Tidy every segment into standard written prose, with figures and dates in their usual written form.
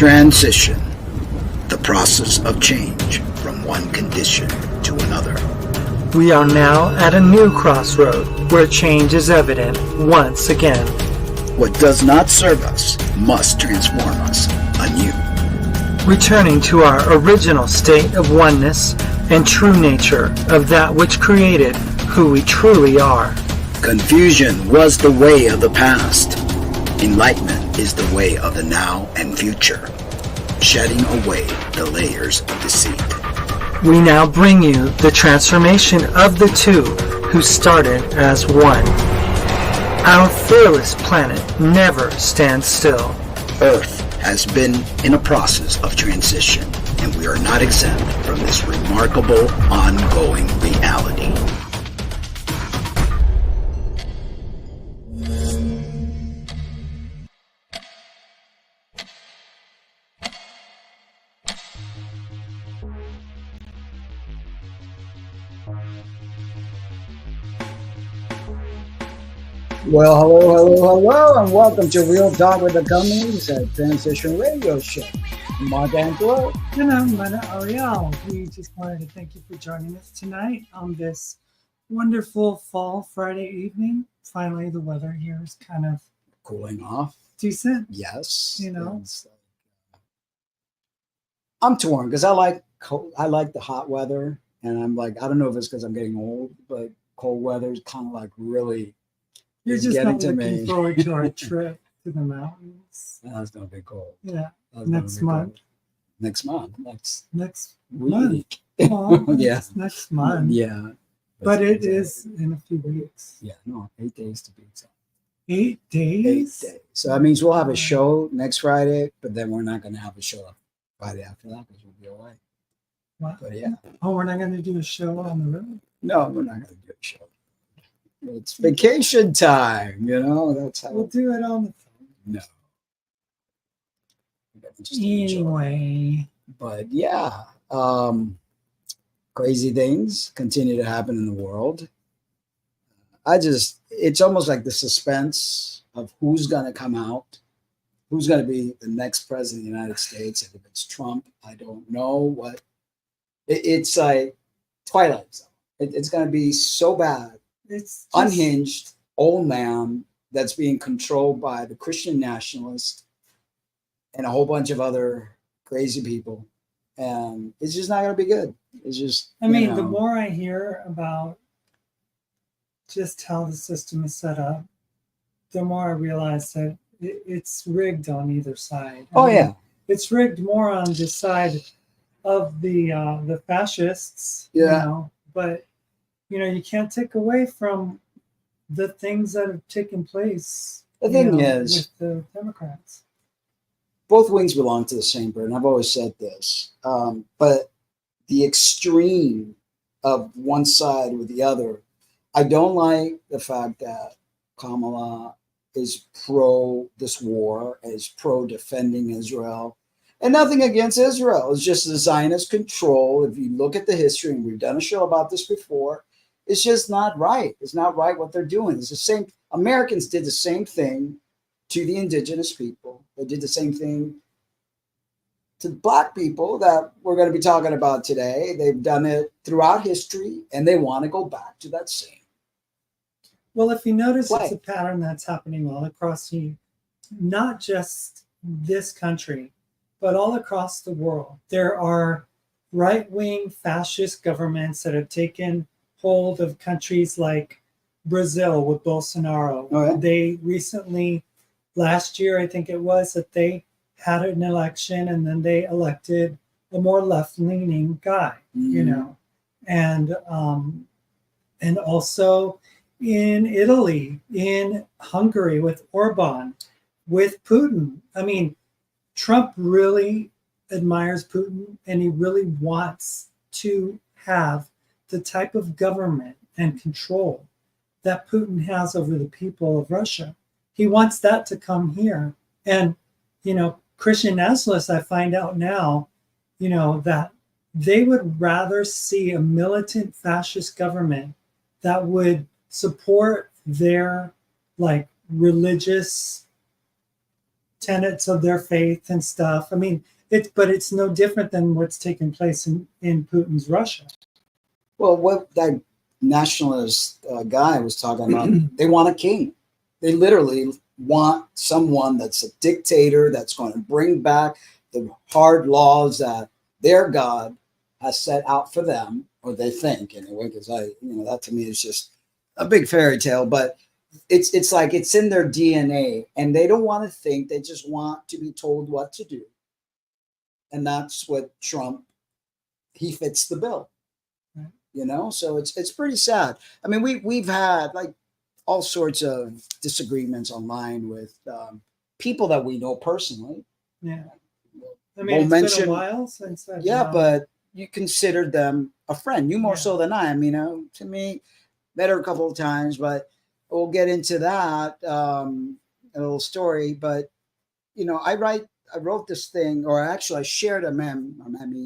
Transition, the process of change from one condition to another. We are now at a new crossroad where change is evident once again. What does not serve us must transform us anew. Returning to our original state of oneness and true nature of that which created who we truly are. Confusion was the way of the past. Enlightenment is the way of the now and future, shedding away the layers of deceit. We now bring you the transformation of the two who started as one. Our fearless planet never stands still. Earth has been in a process of transition, and we are not exempt from this remarkable ongoing reality. Well, hello, and welcome to Real Talk with the Cummings, a transition radio show. I'm Mark Angelo. And I'm Lena Ariel. We just wanted to thank you for joining us tonight on this wonderful fall Friday evening. Finally, the weather here is kind of Cooling off. decent. Yes. You know? It's I'm torn because I like the hot weather, and I'm like, I don't know if it's because I'm getting old, but cold weather is kind of like really. You're It's just getting not to looking me. forward to our trip to the mountains. That's gonna be cold. Yeah, That's gonna next be month. cold. Next month. Next Next month. week. Well, Yeah. it's next month. Yeah. But it is in a few weeks. Yeah. No, 8 days to be exact. 8 days? 8 days. So that means we'll have a show next Friday, but then we're not going to have a show Friday after that because we'll be away. What? But yeah, Oh, we're not going to do a show on the road? no, we're not going to do a show. It's vacation time, That's how. We'll do it on the phone. No. We gotta just enjoy. Anyway. But yeah, crazy things continue to happen in the world. It's almost like the suspense of who's going to come out, who's going to be the next president of the United States. And if it's Trump, I don't know what. It's like Twilight Zone. It's going to be so bad. It's just, Unhinged old man that's being controlled by the Christian nationalists and a whole bunch of other crazy people. And it's just not going to be good. It's just, I mean, the more I hear about just how the system is set up, the more I realize that it's rigged on either side. Oh, yeah. It's rigged more on the side of the fascists, Yeah. but you can't take away from the things that have taken place. The thing is, with the Democrats. both wings belong to the same bird, and I've always said this. But the extreme of one side with the other, I don't like the fact that Kamala is pro this war, is pro defending Israel, and nothing against Israel. It's just the Zionist control. If you look at the history, and we've done a show about this before, it's just not right. It's not right what they're doing. It's the same. Americans did the same thing to the indigenous people. They did the same thing to Black people that we're going to be talking about today. They've done it throughout history, and they want to go back to that same. Well, if you notice, play. It's a pattern that's happening all across not just this country, but all across the world. There are right-wing fascist governments that have taken hold of countries like Brazil with Bolsonaro. Oh, yeah? They recently, last year, I think it was, that they had an election and then they elected a more left-leaning guy, and also in Italy, in Hungary with Orban, with Putin. I mean, Trump really admires Putin, and he really wants to have the type of government and control that Putin has over the people of Russia. He wants that to come here. And, Christian nationalists, I find out now, that they would rather see a militant fascist government that would support their religious tenets of their faith and stuff. I mean, it's no different than what's taking place in Putin's Russia. Well, what that nationalist guy was talking about, they want a king. They literally want someone that's a dictator that's going to bring back the hard laws that their God has set out for them, or they think anyway, because that to me is just a big fairy tale, but it's like it's in their DNA, and they don't want to think, they just want to be told what to do. And that's what Trump, he fits the bill. Right. So it's pretty sad. I mean, we've had like all sorts of disagreements online with people that we know personally. Yeah. I mean, it's been a while since I've but you considered them a friend. You more so than I. I mean, to me, met her a couple of times, but we'll get into that a little story. But I wrote this thing, or actually, I shared a meme,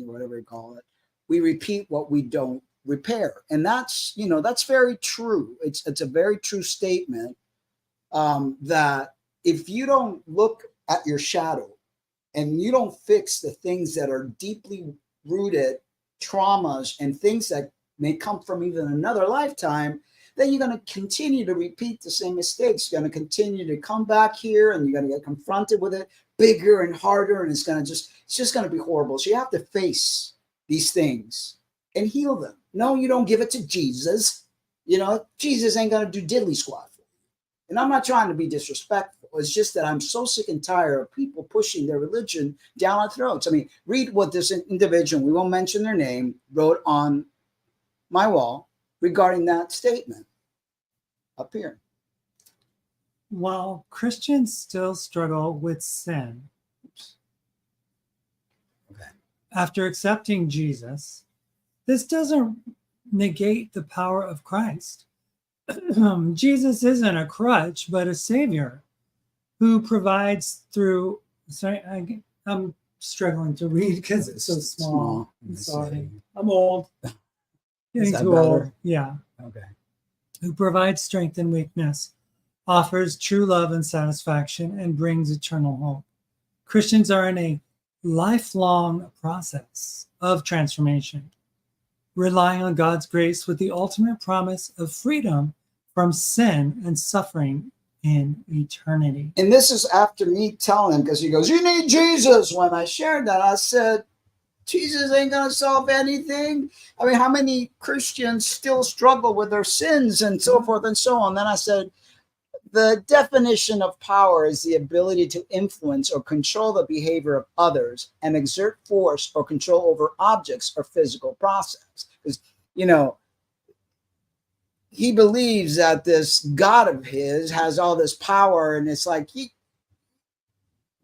whatever you call it. We repeat what we don't repair, and that's very true. It's a very true statement that if you don't look at your shadow and you don't fix the things that are deeply rooted traumas and things that may come from even another lifetime, then you're going to continue to repeat the same mistakes. You're going to continue to come back here, and you're going to get confronted with it bigger and harder, and it's just going to be horrible. So you have to face these things and heal them. No, you don't give it to Jesus. Jesus ain't going to do diddly squat for you. And I'm not trying to be disrespectful. It's just that I'm so sick and tired of people pushing their religion down our throats. I mean, read what this individual, we won't mention their name, wrote on my wall regarding that statement up here. While Christians still struggle with sin, after accepting Jesus, this doesn't negate the power of Christ. Jesus isn't a crutch, but a savior who provides through. Sorry, I'm struggling to read because it's so small. I'm sorry. I'm old. Getting too better? Old. Yeah. Okay. Who provides strength in weakness, offers true love and satisfaction, and brings eternal hope. Christians are in a lifelong process of transformation, relying on God's grace with the ultimate promise of freedom from sin and suffering in eternity. And this is after me telling him, because he goes, "You need Jesus." When I shared that, I said, Jesus ain't going to solve anything. I mean, how many Christians still struggle with their sins and so forth and so on? Then I said, the definition of power is the ability to influence or control the behavior of others and exert force or control over objects or physical process. Because, he believes that this God of his has all this power, and it's like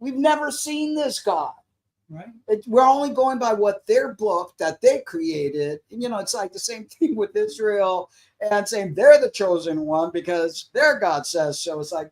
we've never seen this God. Right. We're only going by what their book that they created. And, it's like the same thing with Israel and saying they're the chosen one because their God says so. It's like,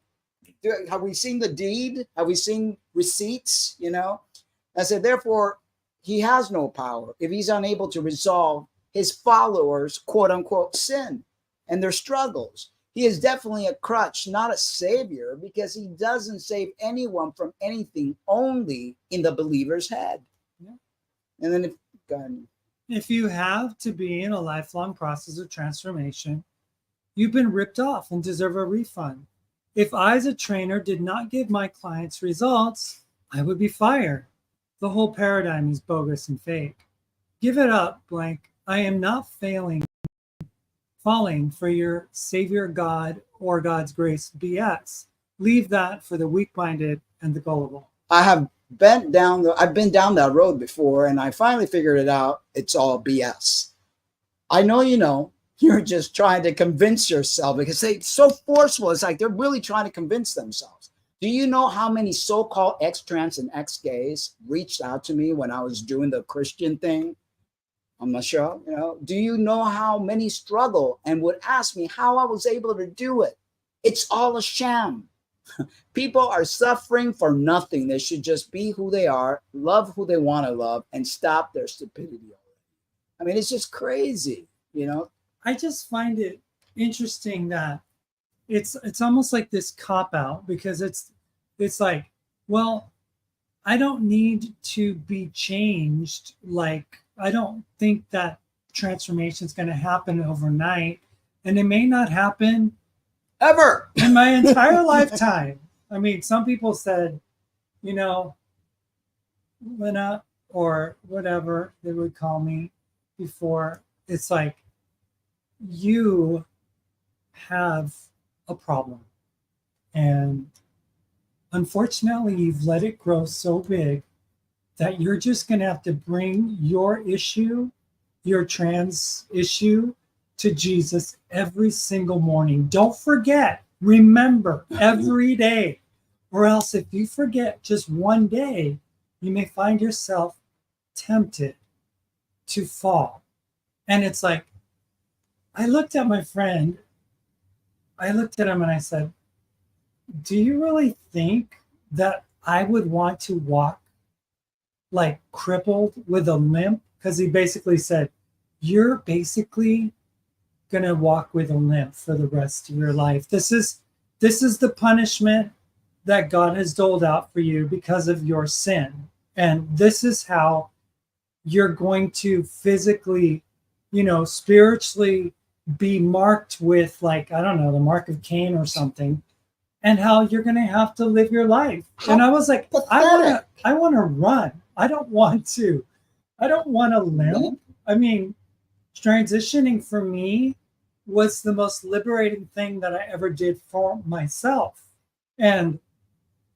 have we seen the deed? Have we seen receipts? I said, therefore, he has no power if he's unable to resolve his followers' quote unquote sin and their struggles. He is definitely a crutch, not a savior, because he doesn't save anyone from anything, only in the believer's head. Yeah. And then if you have to be in a lifelong process of transformation, you've been ripped off and deserve a refund. If I, as a trainer, did not give my clients results, I would be fired. The whole paradigm is bogus and fake. Give it up, blank. I am not falling for your savior God or God's grace BS. Leave that for the weak-minded and the gullible. I've been down that road before, and I finally figured it out. It's all BS. I know you're just trying to convince yourself, because it's so forceful. It's like they're really trying to convince themselves. Do you know how many so-called ex-trans and ex-gays reached out to me when I was doing the Christian thing on my show? Do you know how many struggle and would ask me how I was able to do it? It's all a sham. People are suffering for nothing. They should just be who they are, love who they want to love, and stop their stupidity. I mean, it's just crazy, I just find it interesting that it's almost like this cop out, because it's like, well, I don't need to be changed. Like, I don't think that transformation is going to happen overnight. And it may not happen Ever. in my entire lifetime. I mean, some people said, you know, Lena, or whatever they would call me before, it's like, you have a problem. And unfortunately, you've let it grow so big that you're just going to have to bring your issue, your trans issue, to Jesus every single morning. Don't forget, remember every day. Or else, if you forget just one day, you may find yourself tempted to fall. And it's like, I looked at my friend, I looked at him and I said, do you really think that I would want to walk like crippled with a limp? Because he basically said, you're basically going to walk with a limp for the rest of your life. This is the punishment that God has doled out for you because of your sin. And this is how you're going to physically, spiritually be marked with, like, I don't know, the mark of Cain or something, and how you're going to have to live your life. And I was like, pathetic. I want to run. I don't want to limp. I mean, transitioning for me was the most liberating thing that I ever did for myself. And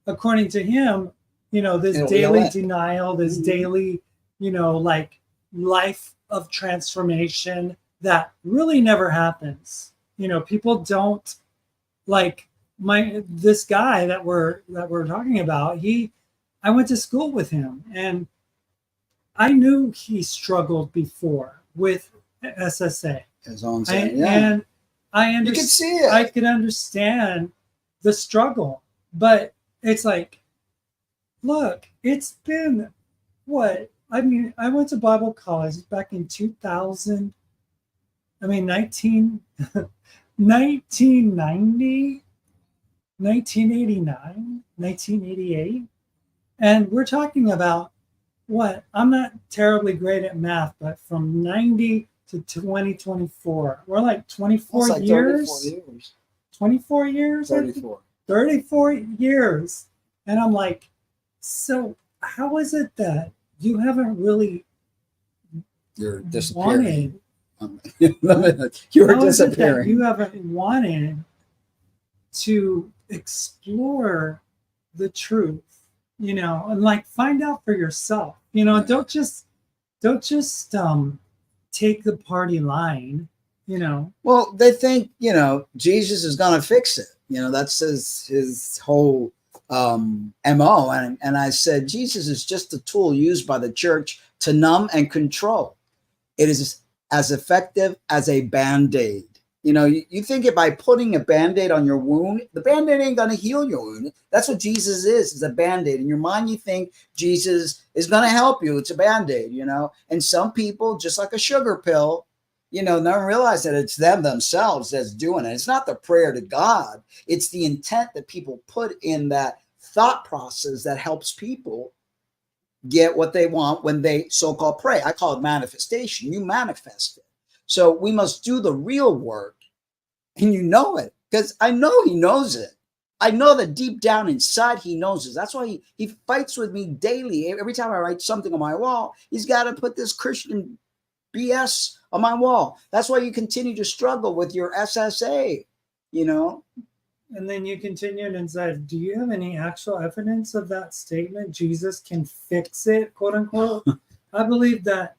according to him, this daily denial, this daily, like life of transformation that really never happens. People don't, like, this guy that we're talking about, I went to school with him, and I knew he struggled before with SSA. His own saying, And I you could see it. I could understand the struggle, but it's like, look, it's been what? I mean, I went to Bible college back in 2000. I mean, 1990, 1989, 1988. And we're talking about what? I'm not terribly great at math, but from 90 to 2024, we're like 24 like years. 34 years. 24 years? 34. 34 years. And I'm like, so how is it that you haven't really You're disappearing. You were disappearing. You haven't wanted to explore the truth, and like find out for yourself. Don't just take the party line. Well, they think Jesus is gonna fix it. That's his whole MO. And I said, Jesus is just a tool used by the church to numb and control. It is as effective as a Band-Aid. You think it by putting a Band-Aid on your wound, the Band-Aid ain't going to heal your wound. That's what Jesus is a Band-Aid. In your mind, you think Jesus is going to help you. It's a Band-Aid, And some people, just like a sugar pill, never realize that it's them themselves that's doing it. It's not the prayer to God. It's the intent that people put in that thought process that helps people get what they want when they so-called pray. I call it manifestation. You manifest it. So we must do the real work, and it, because I know he knows it. I know that deep down inside he knows it. That's why he fights with me daily. Every time I write something on my wall, he's got to put this Christian BS on my wall. That's why you continue to struggle with your SSA, And then you continued and said, do you have any actual evidence of that statement? Jesus can fix it, quote unquote. I believe that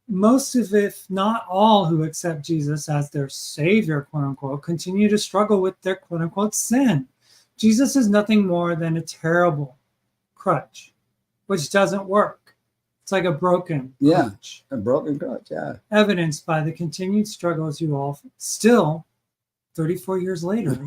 most of, if not all, who accept Jesus as their savior, quote unquote, continue to struggle with their quote unquote sin. Jesus is nothing more than a terrible crutch, which doesn't work. It's like a broken crutch. A broken crutch, evidenced by the continued struggles you all still 34 years later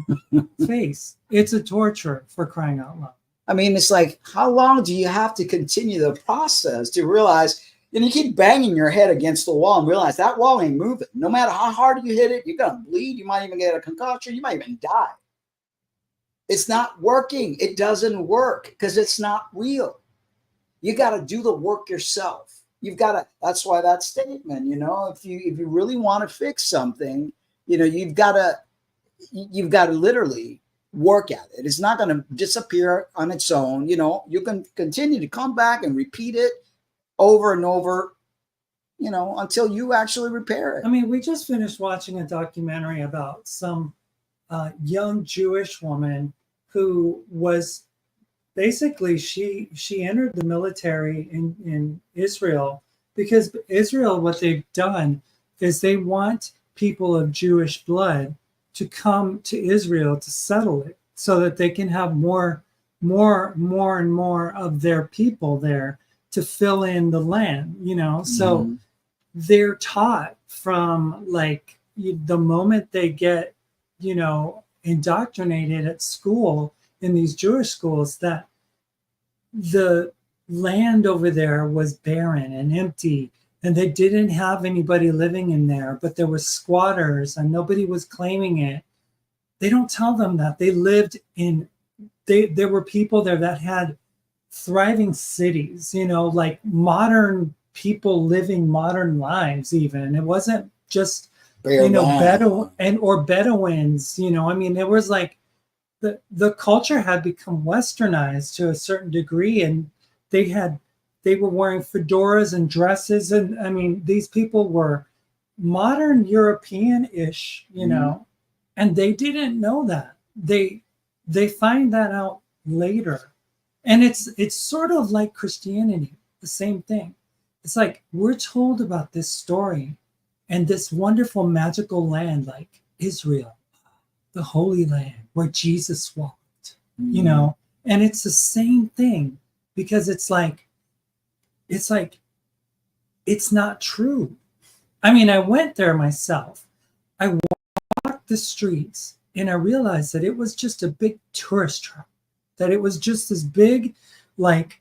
face. It's a torture, for crying out loud. I mean, it's like, how long do you have to continue the process to realize, you keep banging your head against the wall and realize that wall ain't moving. No matter how hard you hit it, you're going to bleed. You might even get a concussion. You might even die. It's not working. It doesn't work because it's not real. You got to do the work yourself. You've got to, that's why that statement, you know, if you really want to fix something, you know, you've got to literally work at it. It's not going to disappear on its own. You know, you can continue to come back and repeat it over and over, you know, until you actually repair it. I mean, we just finished watching a documentary about some young Jewish woman who was basically she entered the military in Israel because Israel, what they've done is they want people of Jewish blood to come to Israel to settle it so that they can have more and more of their people there to fill in the land, you know. So they're taught from like the moment they get, you know, indoctrinated at school in these Jewish schools that the land over there was barren and empty and they didn't have anybody living in there, but there were squatters and nobody was claiming it. They don't tell them that they lived in, there were people there that had thriving cities, you know, like modern people living modern lives even. It wasn't just, you know, Bedouins, you know, I mean, it was like the culture had become westernized to a certain degree and they were wearing fedoras and dresses. And I mean, these people were modern European-ish, you know, and they didn't know that. They find that out later. And it's sort of like Christianity, the same thing. It's like we're told about this story and this wonderful magical land like Israel, the Holy Land where Jesus walked, you know, and it's the same thing because it's not true. I mean, I went there myself. I walked the streets and I realized that it was just a big tourist trap, that it was just this big, like,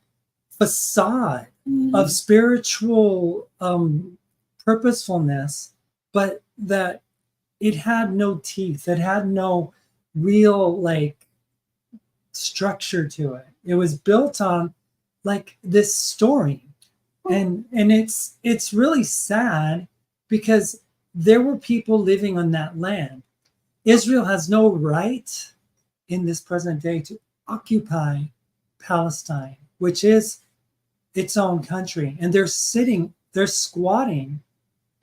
facade of spiritual purposefulness, but that it had no teeth. It had no real like structure to it. It was built on like this story. And it's really sad because there were people living on that land. Israel has no right in this present day to occupy Palestine, which is its own country. And they're squatting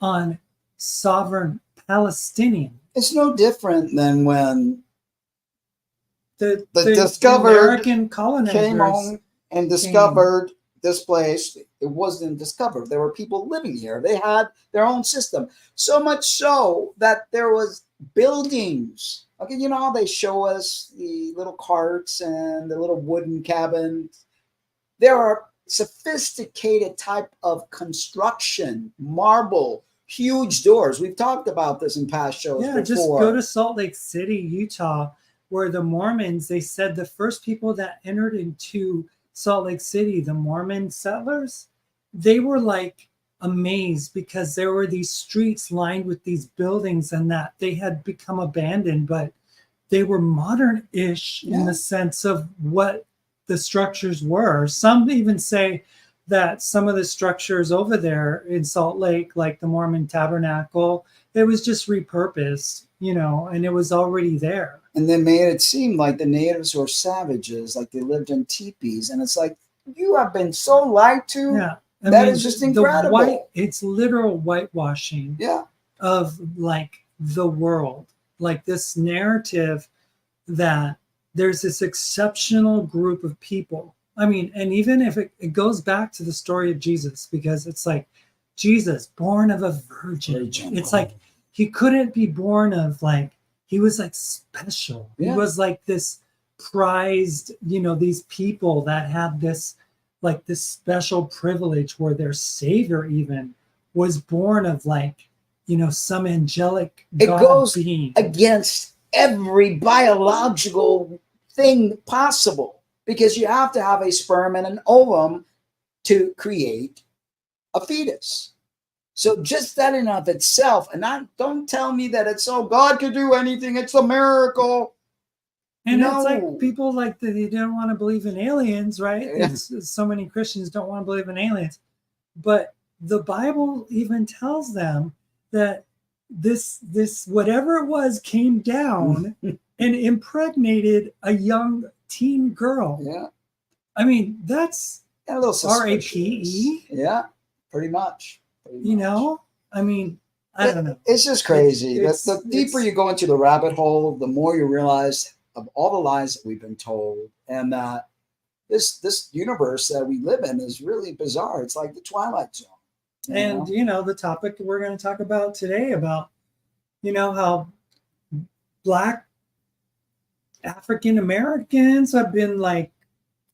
on sovereign Palestinian. It's no different than when the discovered American colonizers came home and discovered this place. It wasn't discovered. There were people living here. They had their own system. So much so that there was buildings. Okay, you know how they show us the little carts and the little wooden cabins? There are sophisticated type of construction, marble, huge doors. We've talked about this in past shows before. Just go to Salt Lake City, Utah, where the Mormons, they said the first people that entered into Salt Lake City, the Mormon settlers, they were like amazed because there were these streets lined with these buildings and that they had become abandoned, but they were modern-ish in the sense of what the structures were. Some even say that some of the structures over there in Salt Lake, like the Mormon Tabernacle, it was just repurposed, you know, and it was already there. And they made it seem like the natives were savages, like they lived in teepees. And it's like, you have been so lied to. Yeah. That is just incredible. It's literal whitewashing of like the world, like this narrative that there's this exceptional group of people. I mean, and even if it goes back to the story of Jesus, because it's like Jesus, born of a virgin. It's like he couldn't be born of like, he was like special. He was like this prized, you know, these people that had this like this special privilege where their savior even was born of like, you know, some angelic God being. Against every biological thing possible, because you have to have a sperm and an ovum to create a fetus. So just that in of itself, and don't tell me that it's God could do anything, it's a miracle. And it's No. like people like that they don't want to believe in aliens, right? Yeah. So many Christians don't want to believe in aliens. But the Bible even tells them that this whatever it was came down and impregnated a young teen girl. Yeah. I mean, that's And a little suspicious. RAPE. Yeah, pretty much. You know, I mean, I don't know. It's just crazy. The deeper it's- you go into the rabbit hole, the more you realize of all the lies that we've been told, and that this universe that we live in is really bizarre. It's like the Twilight Zone. And the topic we're going to talk about today about how Black African Americans have been like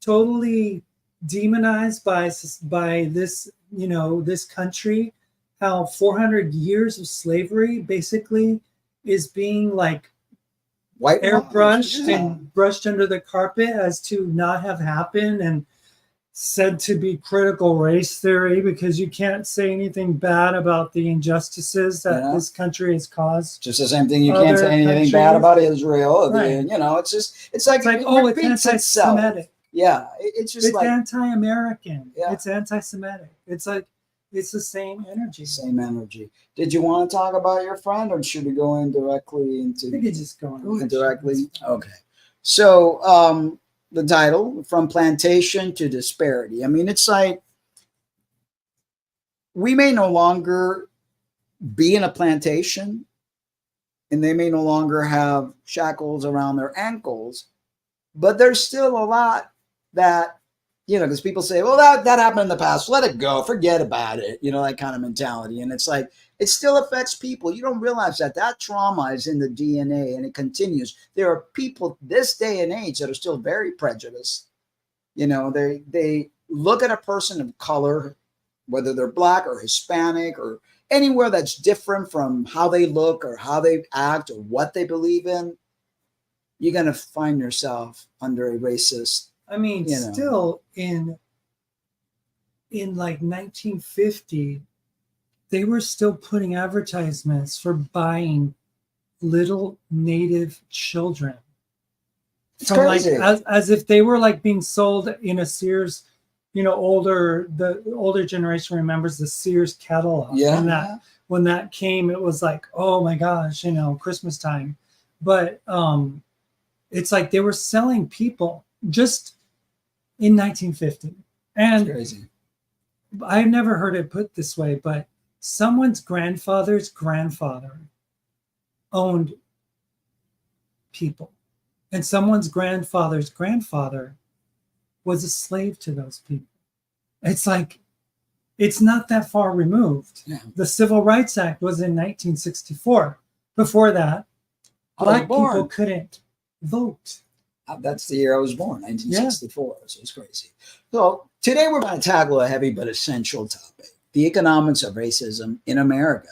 totally demonized by this this country, how 400 years of slavery basically is being like airbrushed and brushed under the carpet as to not have happened, and said to be critical race theory because you can't say anything bad about the injustices that this country has caused. Just the same thing you can't say anything bad about Israel. Right. It's like oh, it's anti-Semitic. Yeah, it's anti-American. Yeah. It's anti-Semitic. It's like it's the same energy. Same energy. Did you want to talk about your friend, or should we go in directly into? I think it's just going directly. Okay. So the title, From Plantation to Disparity. I mean, it's like we may no longer be in a plantation, and they may no longer have shackles around their ankles, but there's still a lot that, because people say, well, that happened in the past, let it go, forget about it, that kind of mentality. And it's like, it still affects people. You don't realize that trauma is in the DNA, and it continues. There are people this day and age that are still very prejudiced. They look at a person of color, whether they're Black or Hispanic or anywhere that's different from how they look or how they act or what they believe in. You're going to find yourself under a racist. I mean, still in like 1950, they were still putting advertisements for buying little Native children. It's crazy. Like as if they were like being sold in a Sears, the older generation remembers the Sears catalog. Yeah. When that came, it was like, oh my gosh, Christmas time. But it's like they were selling people just in 1950. And it's crazy. I've never heard it put this way, but someone's grandfather's grandfather owned people, and someone's grandfather's grandfather was a slave to those people. It's like, it's not that far removed. Yeah. The Civil Rights Act was in 1964. Before that, Black people couldn't vote. That's the year I was born, 1964. Yeah. So it's crazy. So today we're going to tackle a heavy but essential topic: the economics of racism in America.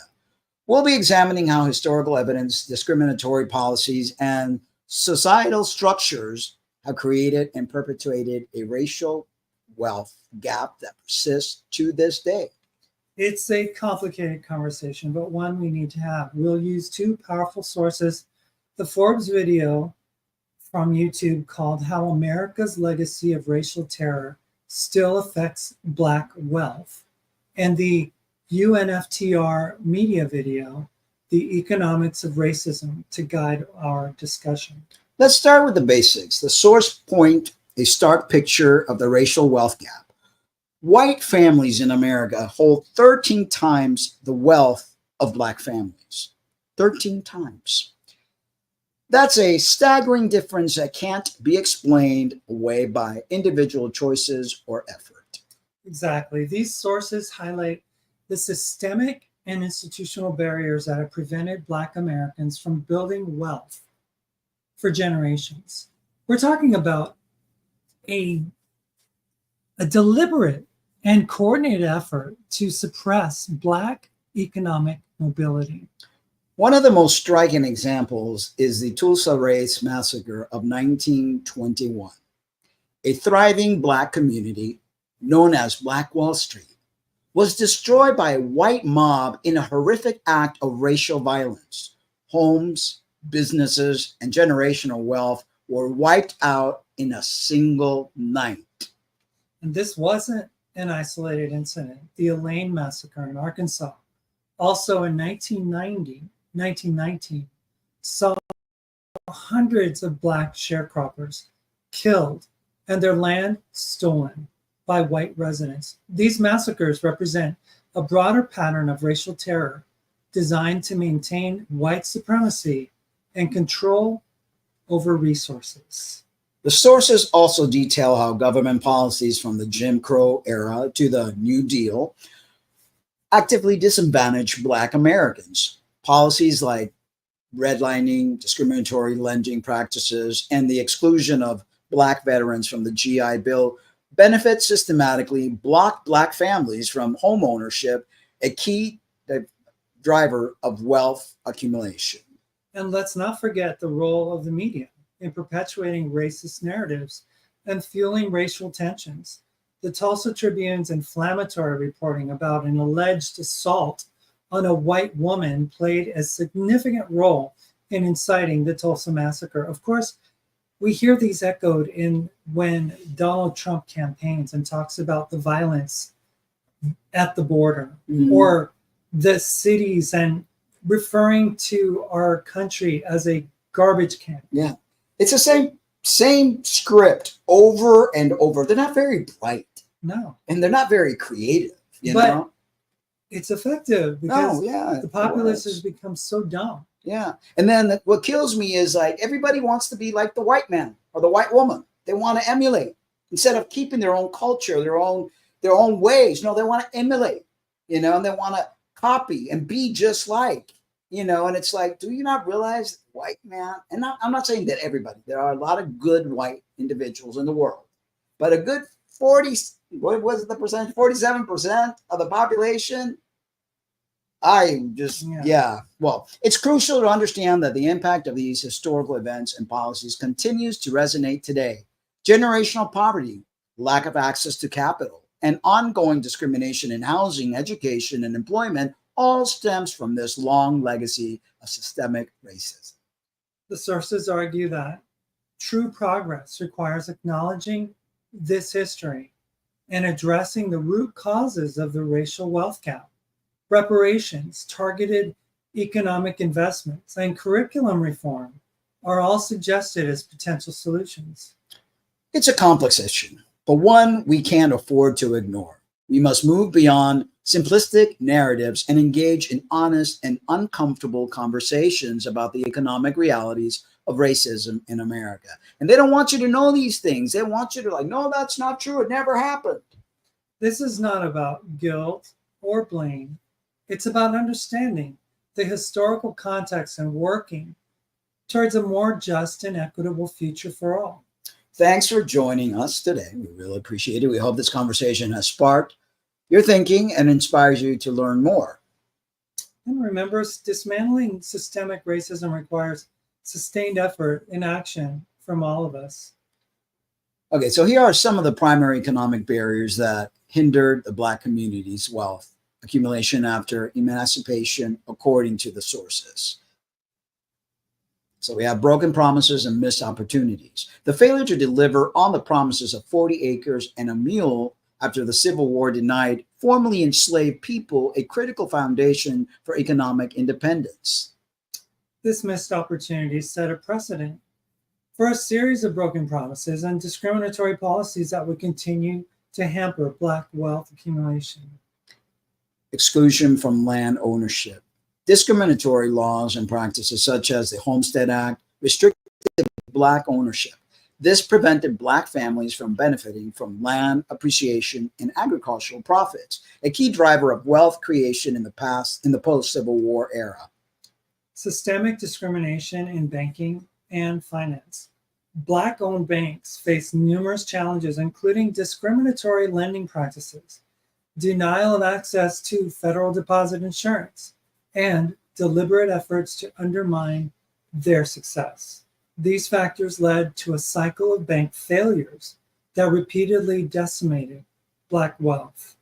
We'll be examining how historical evidence, discriminatory policies, and societal structures have created and perpetuated a racial wealth gap that persists to this day. It's a complicated conversation, but one we need to have. We'll use two powerful sources: the Forbes video from YouTube called How America's Legacy of Racial Terror Still Affects Black Wealth, and the UNFTR media video, The Economics of Racism, to guide our discussion. Let's start with the basics. The source point a stark picture of the racial wealth gap. White families in America hold 13 times the wealth of Black families. 13 times. That's a staggering difference that can't be explained away by individual choices or effort. Exactly. These sources highlight the systemic and institutional barriers that have prevented Black Americans from building wealth for generations. We're talking about a deliberate and coordinated effort to suppress Black economic mobility. One of the most striking examples is the Tulsa Race Massacre of 1921. A thriving Black community known as Black Wall Street was destroyed by a white mob in a horrific act of racial violence. Homes, businesses, and generational wealth were wiped out in a single night. And this wasn't an isolated incident. The Elaine massacre in Arkansas, also in 1919, saw hundreds of black sharecroppers killed and their land stolen by white residents. These massacres represent a broader pattern of racial terror designed to maintain white supremacy and control over resources. The sources also detail how government policies from the Jim Crow era to the New Deal actively disadvantaged Black Americans. Policies like redlining, discriminatory lending practices, and the exclusion of Black veterans from the GI Bill benefit systematically blocked Black families from home ownership, a key driver of wealth accumulation. And let's not forget the role of the media in perpetuating racist narratives and fueling racial tensions. The Tulsa Tribune's inflammatory reporting about an alleged assault on a white woman played a significant role in inciting the Tulsa massacre. Of course, we hear these echoed in when Donald Trump campaigns and talks about the violence at the border or the cities and referring to our country as a garbage can. Yeah. It's the same script over and over. They're not very bright. No. And they're not very creative, you but know? It's effective because yeah, the populace has become so dumb. Yeah. And then what kills me is like everybody wants to be like the white man or the white woman. They want to emulate instead of keeping their own culture, their own ways. No, they want to emulate, and they want to copy and be just like, and it's like, do you not realize white man? And I'm not saying that everybody, there are a lot of good white individuals in the world, but a good 40, what was the percentage? 47% of the population. Well, it's crucial to understand that the impact of these historical events and policies continues to resonate today. Generational poverty, lack of access to capital, and ongoing discrimination in housing, education, and employment all stems from this long legacy of systemic racism. The sources argue that true progress requires acknowledging this history and addressing the root causes of the racial wealth gap. Reparations, targeted economic investments, and curriculum reform are all suggested as potential solutions. It's a complex issue, but one we can't afford to ignore. We must move beyond simplistic narratives and engage in honest and uncomfortable conversations about the economic realities of racism in America. And they don't want you to know these things. They want you to no, that's not true. It never happened. This is not about guilt or blame. It's about understanding the historical context and working towards a more just and equitable future for all. Thanks for joining us today. We really appreciate it. We hope this conversation has sparked your thinking and inspires you to learn more. And remember, dismantling systemic racism requires sustained effort and action from all of us. Okay, so here are some of the primary economic barriers that hindered the Black community's wealth accumulation after emancipation, according to the sources. So we have broken promises and missed opportunities. The failure to deliver on the promises of 40 acres and a mule after the Civil War denied formerly enslaved people a critical foundation for economic independence. This missed opportunity set a precedent for a series of broken promises and discriminatory policies that would continue to hamper Black wealth accumulation. Exclusion from land ownership. Discriminatory laws and practices such as the Homestead Act restricted Black ownership. This prevented Black families from benefiting from land appreciation and agricultural profits, a key driver of wealth creation in the post-Civil War era. Systemic discrimination in banking and finance. Black-owned banks face numerous challenges, including discriminatory lending practices, denial of access to federal deposit insurance, and deliberate efforts to undermine their success. These factors led to a cycle of bank failures that repeatedly decimated Black wealth.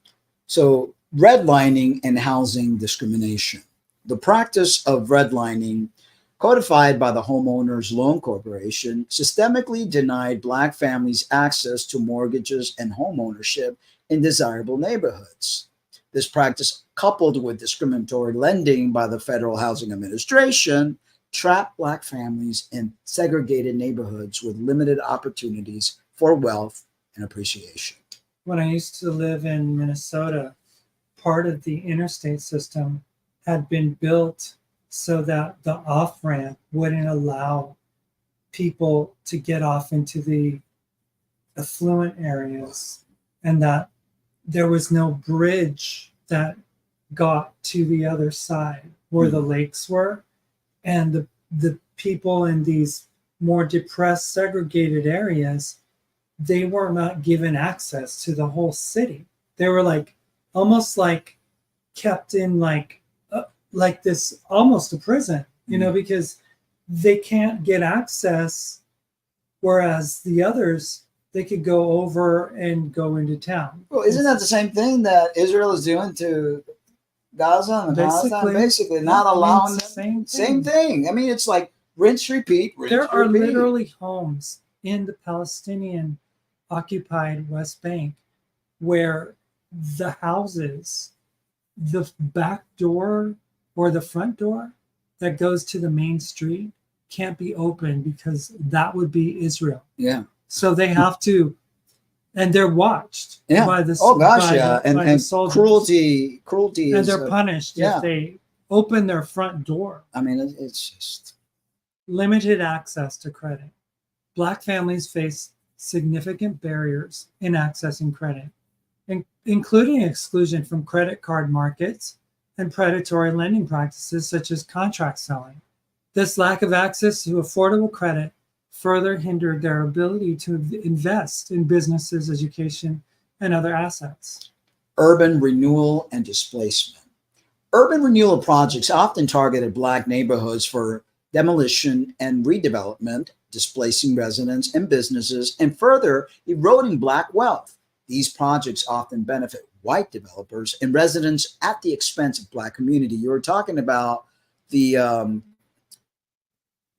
So, redlining and housing discrimination. The practice of redlining codified by the Homeowners Loan Corporation, systemically denied Black families access to mortgages and home ownership in desirable neighborhoods. This practice, coupled with discriminatory lending by the Federal Housing Administration, trapped Black families in segregated neighborhoods with limited opportunities for wealth and appreciation. When I used to live in Minnesota, part of the interstate system had been built so that the off-ramp wouldn't allow people to get off into the affluent areas, and that there was no bridge that got to the other side where the lakes were. And the people in these more depressed, segregated areas, they were not given access to the whole city. They were like almost like kept in like this, almost a prison, you know, because they can't get access, whereas the others, they could go over and go into town. Well, isn't that the same thing that Israel is doing to Gaza and Palestine? Basically, not allowing them. Same thing. I mean, it's like rinse, repeat. There are literally homes in the Palestinian occupied West Bank where the houses, the back door or the front door that goes to the main street can't be opened because that would be Israel. Yeah. So they have to, and they're watched by the and cruelty, and they're punished if they open their front door. I mean, it's just limited access to credit. Black families face significant barriers in accessing credit, including exclusion from credit card markets and predatory lending practices such as contract selling. This lack of access to affordable credit further hindered their ability to invest in businesses, education, and other assets. Urban renewal and displacement. Urban renewal projects often targeted Black neighborhoods for demolition and redevelopment, displacing residents and businesses, and further eroding Black wealth. These projects often benefit white developers and residents at the expense of Black community. You were talking about the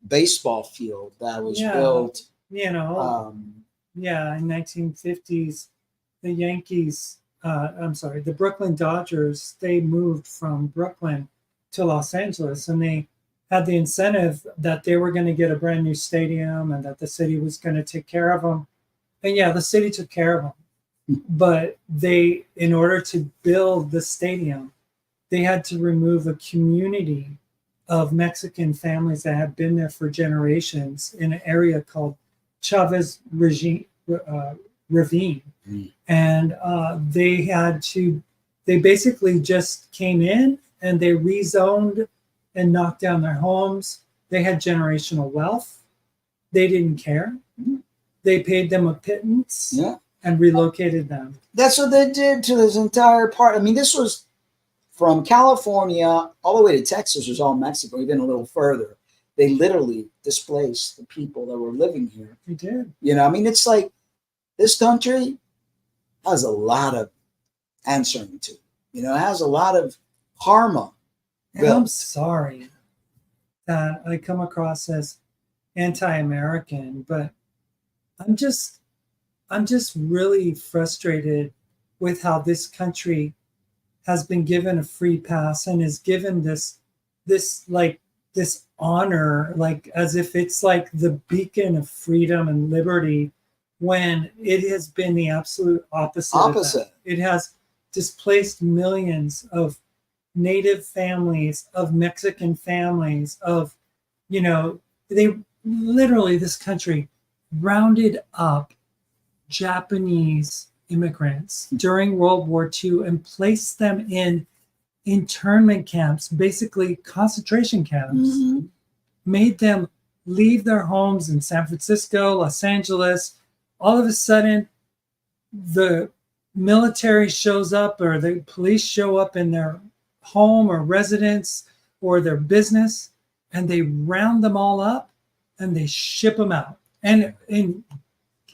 baseball field that was built. You know, in 1950s, the Yankees, the Brooklyn Dodgers, they moved from Brooklyn to Los Angeles, and they had the incentive that they were going to get a brand new stadium and that the city was going to take care of them. And the city took care of them. But they, in order to build the stadium, they had to remove a community of Mexican families that had been there for generations in an area called Chavez Ravine. And they basically just came in and they rezoned and knocked down their homes. They had generational wealth. They didn't care. They paid them a pittance and relocated them. That's what they did to this entire part. I mean, this was from California all the way to Texas, was all Mexico, even a little further. They literally displaced the people that were living here. They did. You know, I mean, it's like this country has a lot of answering to. You know, it has a lot of karma. And I'm sorry that I come across as anti-American, but I'm just really frustrated with how this country has been given a free pass and is given this honor, like as if it's like the beacon of freedom and liberty, when it has been the absolute opposite. It has displaced millions of Native families, of Mexican families, of, they literally, this country rounded up Japanese immigrants during World War II and placed them in internment camps, basically concentration camps, made them leave their homes in San Francisco, Los Angeles. All of a sudden, the military shows up or the police show up in their home or residence or their business, and they round them all up and they ship them out. And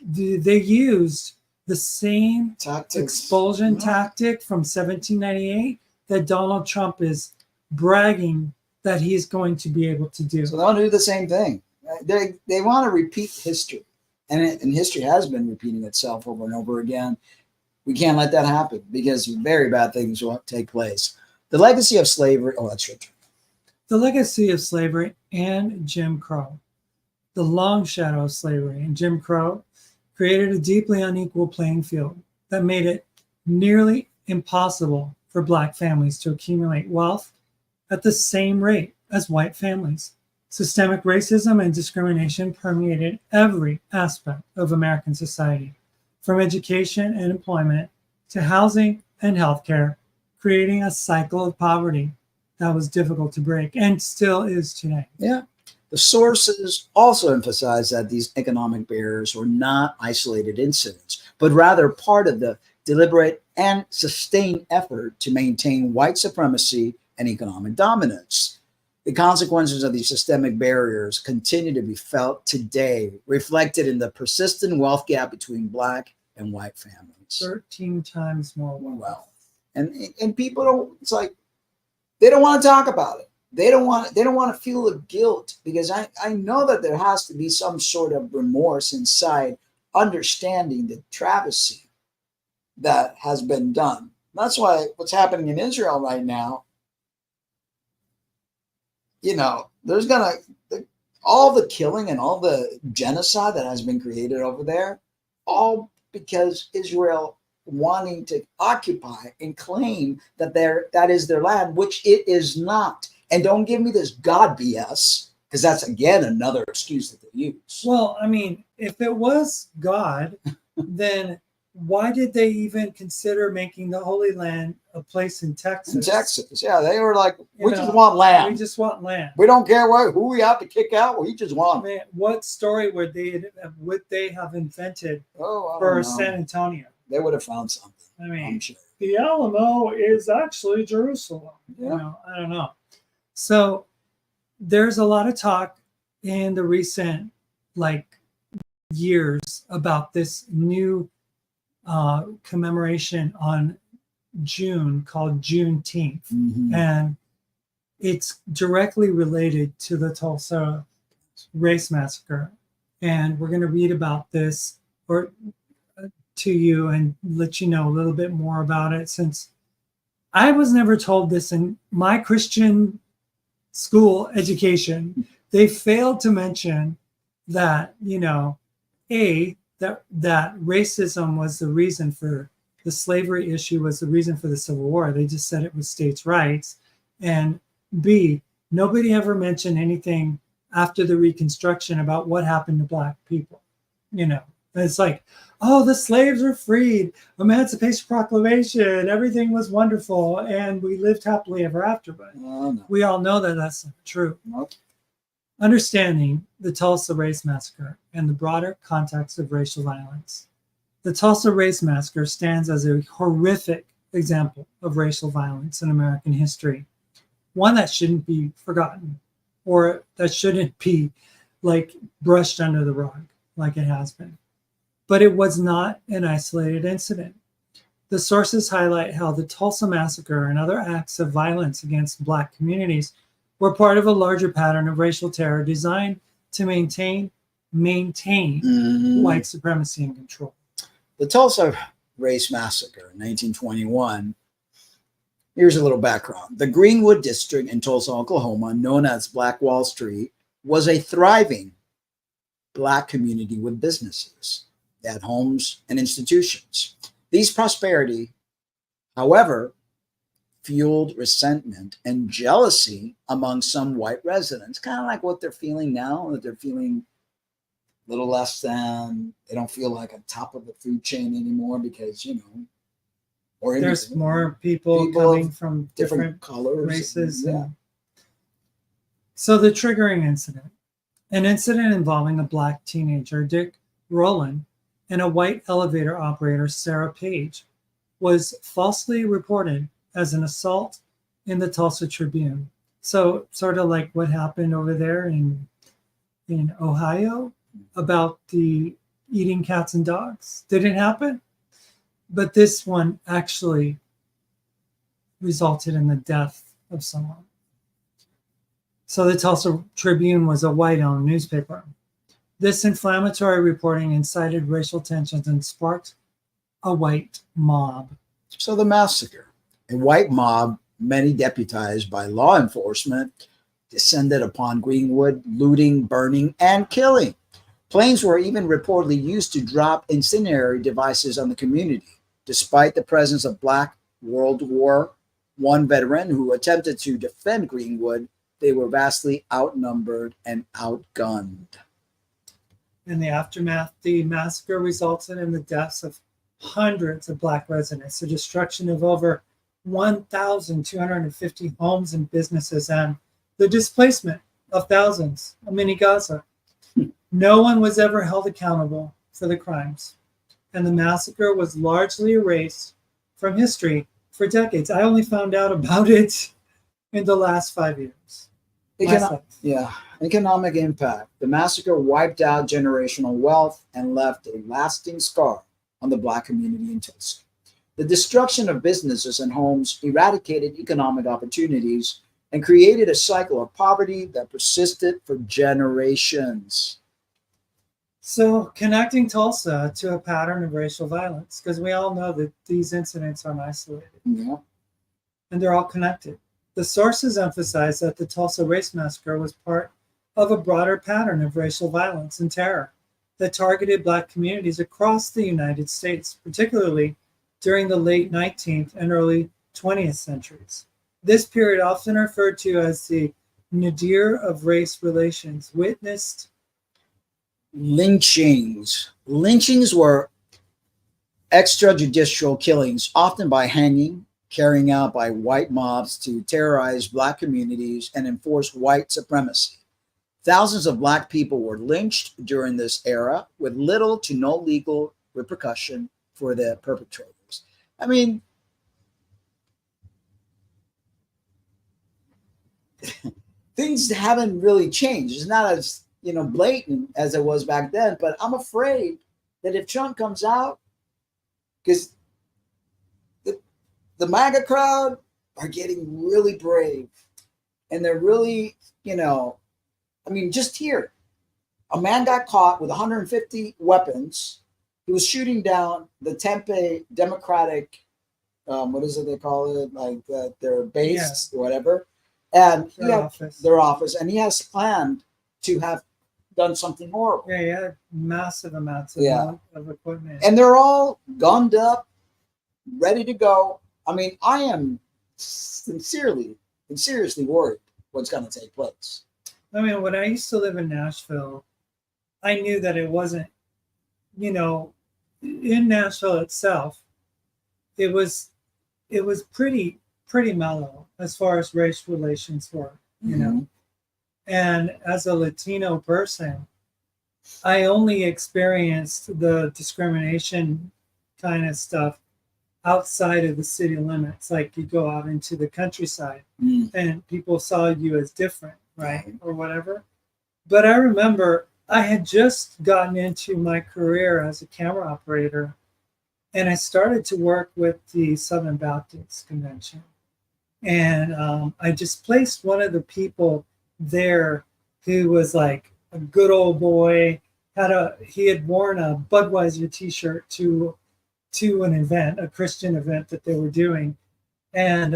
they used the same expulsion tactic from 1798 that Donald Trump is bragging that he's going to be able to do. So they'll do the same thing. They want to repeat history, and history has been repeating itself over and over again. We can't let that happen because very bad things will take place. The legacy of slavery. Oh, that's your turn. The legacy of slavery and Jim Crow. The long shadow of slavery and Jim Crow created a deeply unequal playing field that made it nearly impossible for Black families to accumulate wealth at the same rate as white families. Systemic racism and discrimination permeated every aspect of American society, from education and employment to housing and healthcare, creating a cycle of poverty that was difficult to break and still is today. Yeah. The sources also emphasize that these economic barriers were not isolated incidents, but rather part of the deliberate and sustained effort to maintain white supremacy and economic dominance. The consequences of these systemic barriers continue to be felt today, reflected in the persistent wealth gap between Black and white families. 13 times more wealth. And people don't, it's like, they don't want to talk about it. They don't want to feel the guilt, because I know that there has to be some sort of remorse inside, understanding the travesty that has been done. That's why what's happening in Israel right now, there's all the killing and all the genocide that has been created over there, all because Israel wanting to occupy and claim that that is their land, which it is not. And don't give me this God BS, because that's, again, another excuse that they use. Well, I mean, if it was God, then why did they even consider making the Holy Land a place in Texas? In Texas, yeah. They were like, we just want land. We just want land. We don't care who we have to kick out. We just want it. What story would they have invented for San Antonio? They would have found something. I mean, I'm sure. The Alamo is actually Jerusalem. Yeah. I don't know. So there's a lot of talk in the recent years about this new commemoration on June called Juneteenth. Mm-hmm. And it's directly related to the Tulsa race massacre. And we're going to read about this to you and let you know a little bit more about it, since I was never told this in my Christian school education. They failed to mention that, that racism was the reason for the slavery issue, was the reason for the Civil War. They just said it was states' rights. And B, nobody ever mentioned anything after the Reconstruction about what happened to Black people. It's like, oh, the slaves were freed, Emancipation Proclamation, everything was wonderful, and we lived happily ever after. But we all know that that's not true. Nope. Understanding the Tulsa Race Massacre and the broader context of racial violence. The Tulsa Race Massacre stands as a horrific example of racial violence in American history, one that shouldn't be forgotten, or that shouldn't be brushed under the rug like it has been. But it was not an isolated incident. The sources highlight how the Tulsa Massacre and other acts of violence against Black communities were part of a larger pattern of racial terror designed to maintain white supremacy and control. The Tulsa Race Massacre in 1921, here's a little background. The Greenwood District in Tulsa, Oklahoma, known as Black Wall Street, was a thriving Black community with businesses. They had homes and institutions. These prosperity, however, fueled resentment and jealousy among some white residents, kind of like what they're feeling now, that they're feeling a little less than, they don't feel like on top of the food chain anymore because, or there's more people coming from different colors, races. So the triggering incident, an incident involving a Black teenager, Dick Rowland, and a white elevator operator, Sarah Page, was falsely reported as an assault in the Tulsa Tribune. So sort of like what happened over there in Ohio about the eating cats and dogs. Didn't happen, but this one actually resulted in the death of someone. So the Tulsa Tribune was a white-owned newspaper. This inflammatory reporting incited racial tensions and sparked a white mob. So the massacre, a white mob, many deputized by law enforcement, descended upon Greenwood, looting, burning, and killing. Planes were even reportedly used to drop incendiary devices on the community, despite the presence of Black World War I veteran who attempted to defend Greenwood. They were vastly outnumbered and outgunned. In the aftermath, the massacre resulted in the deaths of hundreds of Black residents, the destruction of over 1,250 homes and businesses, and the displacement of thousands of mini Gaza. No one was ever held accountable for the crimes, and the massacre was largely erased from history for decades. I only found out about it in the last 5 years. Economic impact. The massacre wiped out generational wealth and left a lasting scar on the Black community in Tulsa. The destruction of businesses and homes eradicated economic opportunities and created a cycle of poverty that persisted for generations. So connecting Tulsa to a pattern of racial violence, because we all know that these incidents aren't isolated. Yeah. And they're all connected. The sources emphasize that the Tulsa Race Massacre was part of a broader pattern of racial violence and terror that targeted Black communities across the United States, particularly during the late 19th and early 20th centuries. This period, often referred to as the nadir of race relations, witnessed lynchings. Lynchings were extrajudicial killings, often by hanging, carrying out by white mobs to terrorize Black communities and enforce white supremacy. Thousands of Black people were lynched during this era with little to no legal repercussion for the perpetrators. I mean, things haven't really changed. It's not as blatant as it was back then, but I'm afraid that if Trump comes out, because the MAGA crowd are getting really brave, and they're really, just here, a man got caught with 150 weapons. He was shooting down the Tempe Democratic, what is it they call it, like their base or whatever, and their office, and he has planned to have done something horrible. Yeah, massive amounts of equipment, and they're all gunned up, ready to go. I mean, I am sincerely and seriously worried what's going to take place. I mean, when I used to live in Nashville, I knew that it wasn't, in Nashville itself, it was pretty mellow as far as race relations were, you know. And as a Latino person, I only experienced the discrimination kind of stuff outside of the city limits. Like you go out into the countryside and people saw you as different, right? Or whatever. But I remember I had just gotten into my career as a camera operator, and I started to work with the Southern Baptist Convention. And I just placed one of the people there who was like a good old boy. He had worn a Budweiser t-shirt to an event, a Christian event that they were doing, and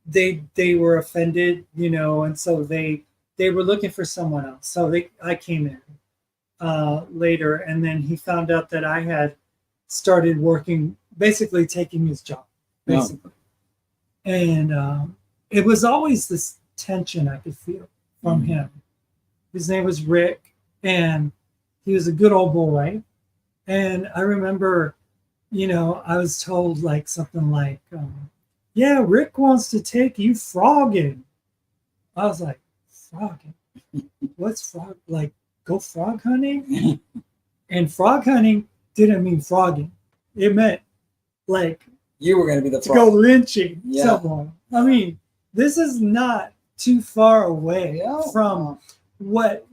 they were offended, and so they were looking for someone else. So I came in later, and then he found out that I had started working, basically taking his job, basically. Oh. And it was always this tension I could feel from him. His name was Rick, and he was a good old boy. And I remember, I was told like something like, yeah, Rick wants to take you frogging. I was like, frogging? What's frog? Like, go frog hunting? And frog hunting didn't mean frogging. It meant like you were going to be the frog. Go lynching someone. I mean, this is not too far away from what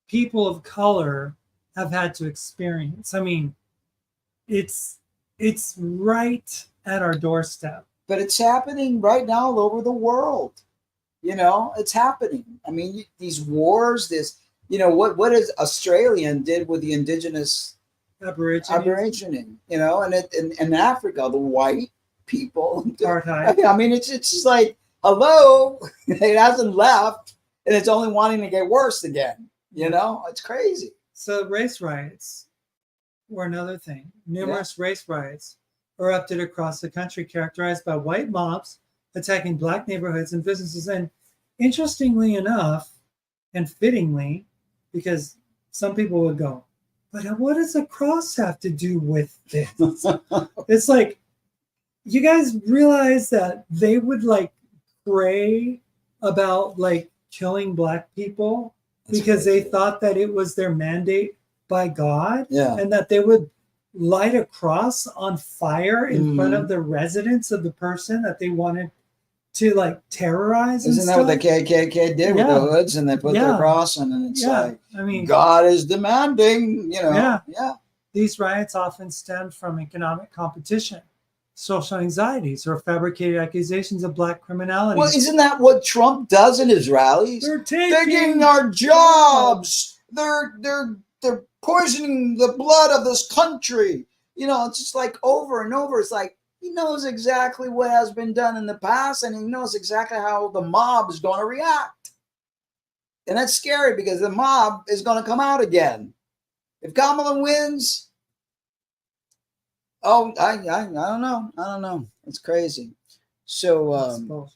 people of color have had to experience. I mean, it's right at our doorstep. But it's happening right now all over the world. It's happening. I mean, these wars, what is Australian did with the indigenous Aborigine, and in Africa, the white people. Apartheid. I mean, it's just like, hello, it hasn't left, and it's only wanting to get worse again. It's crazy. So race riots were another thing. Numerous race riots erupted across the country, characterized by white mobs attacking black neighborhoods and businesses. And interestingly enough, and fittingly, because some people would go, but what does a cross have to do with this? It's like, you guys realize that they would like pray about like killing black people because they thought that it was their mandate by God, and that they would light a cross on fire in front of the residence of the person that they wanted to like terrorize. Isn't that what the KKK did with the hoods, and they put their cross on, and it's like, I mean, God is demanding, These riots often stemmed from economic competition, social anxieties, or fabricated accusations of black criminality. Well, isn't that what Trump does in his rallies? They're taking our jobs. They're poisoning the blood of this country. It's just like over and over. It's like, he knows exactly what has been done in the past, and he knows exactly how the mob is going to react. And that's scary, because the mob is going to come out again. If Kamala wins, I don't know. It's crazy. So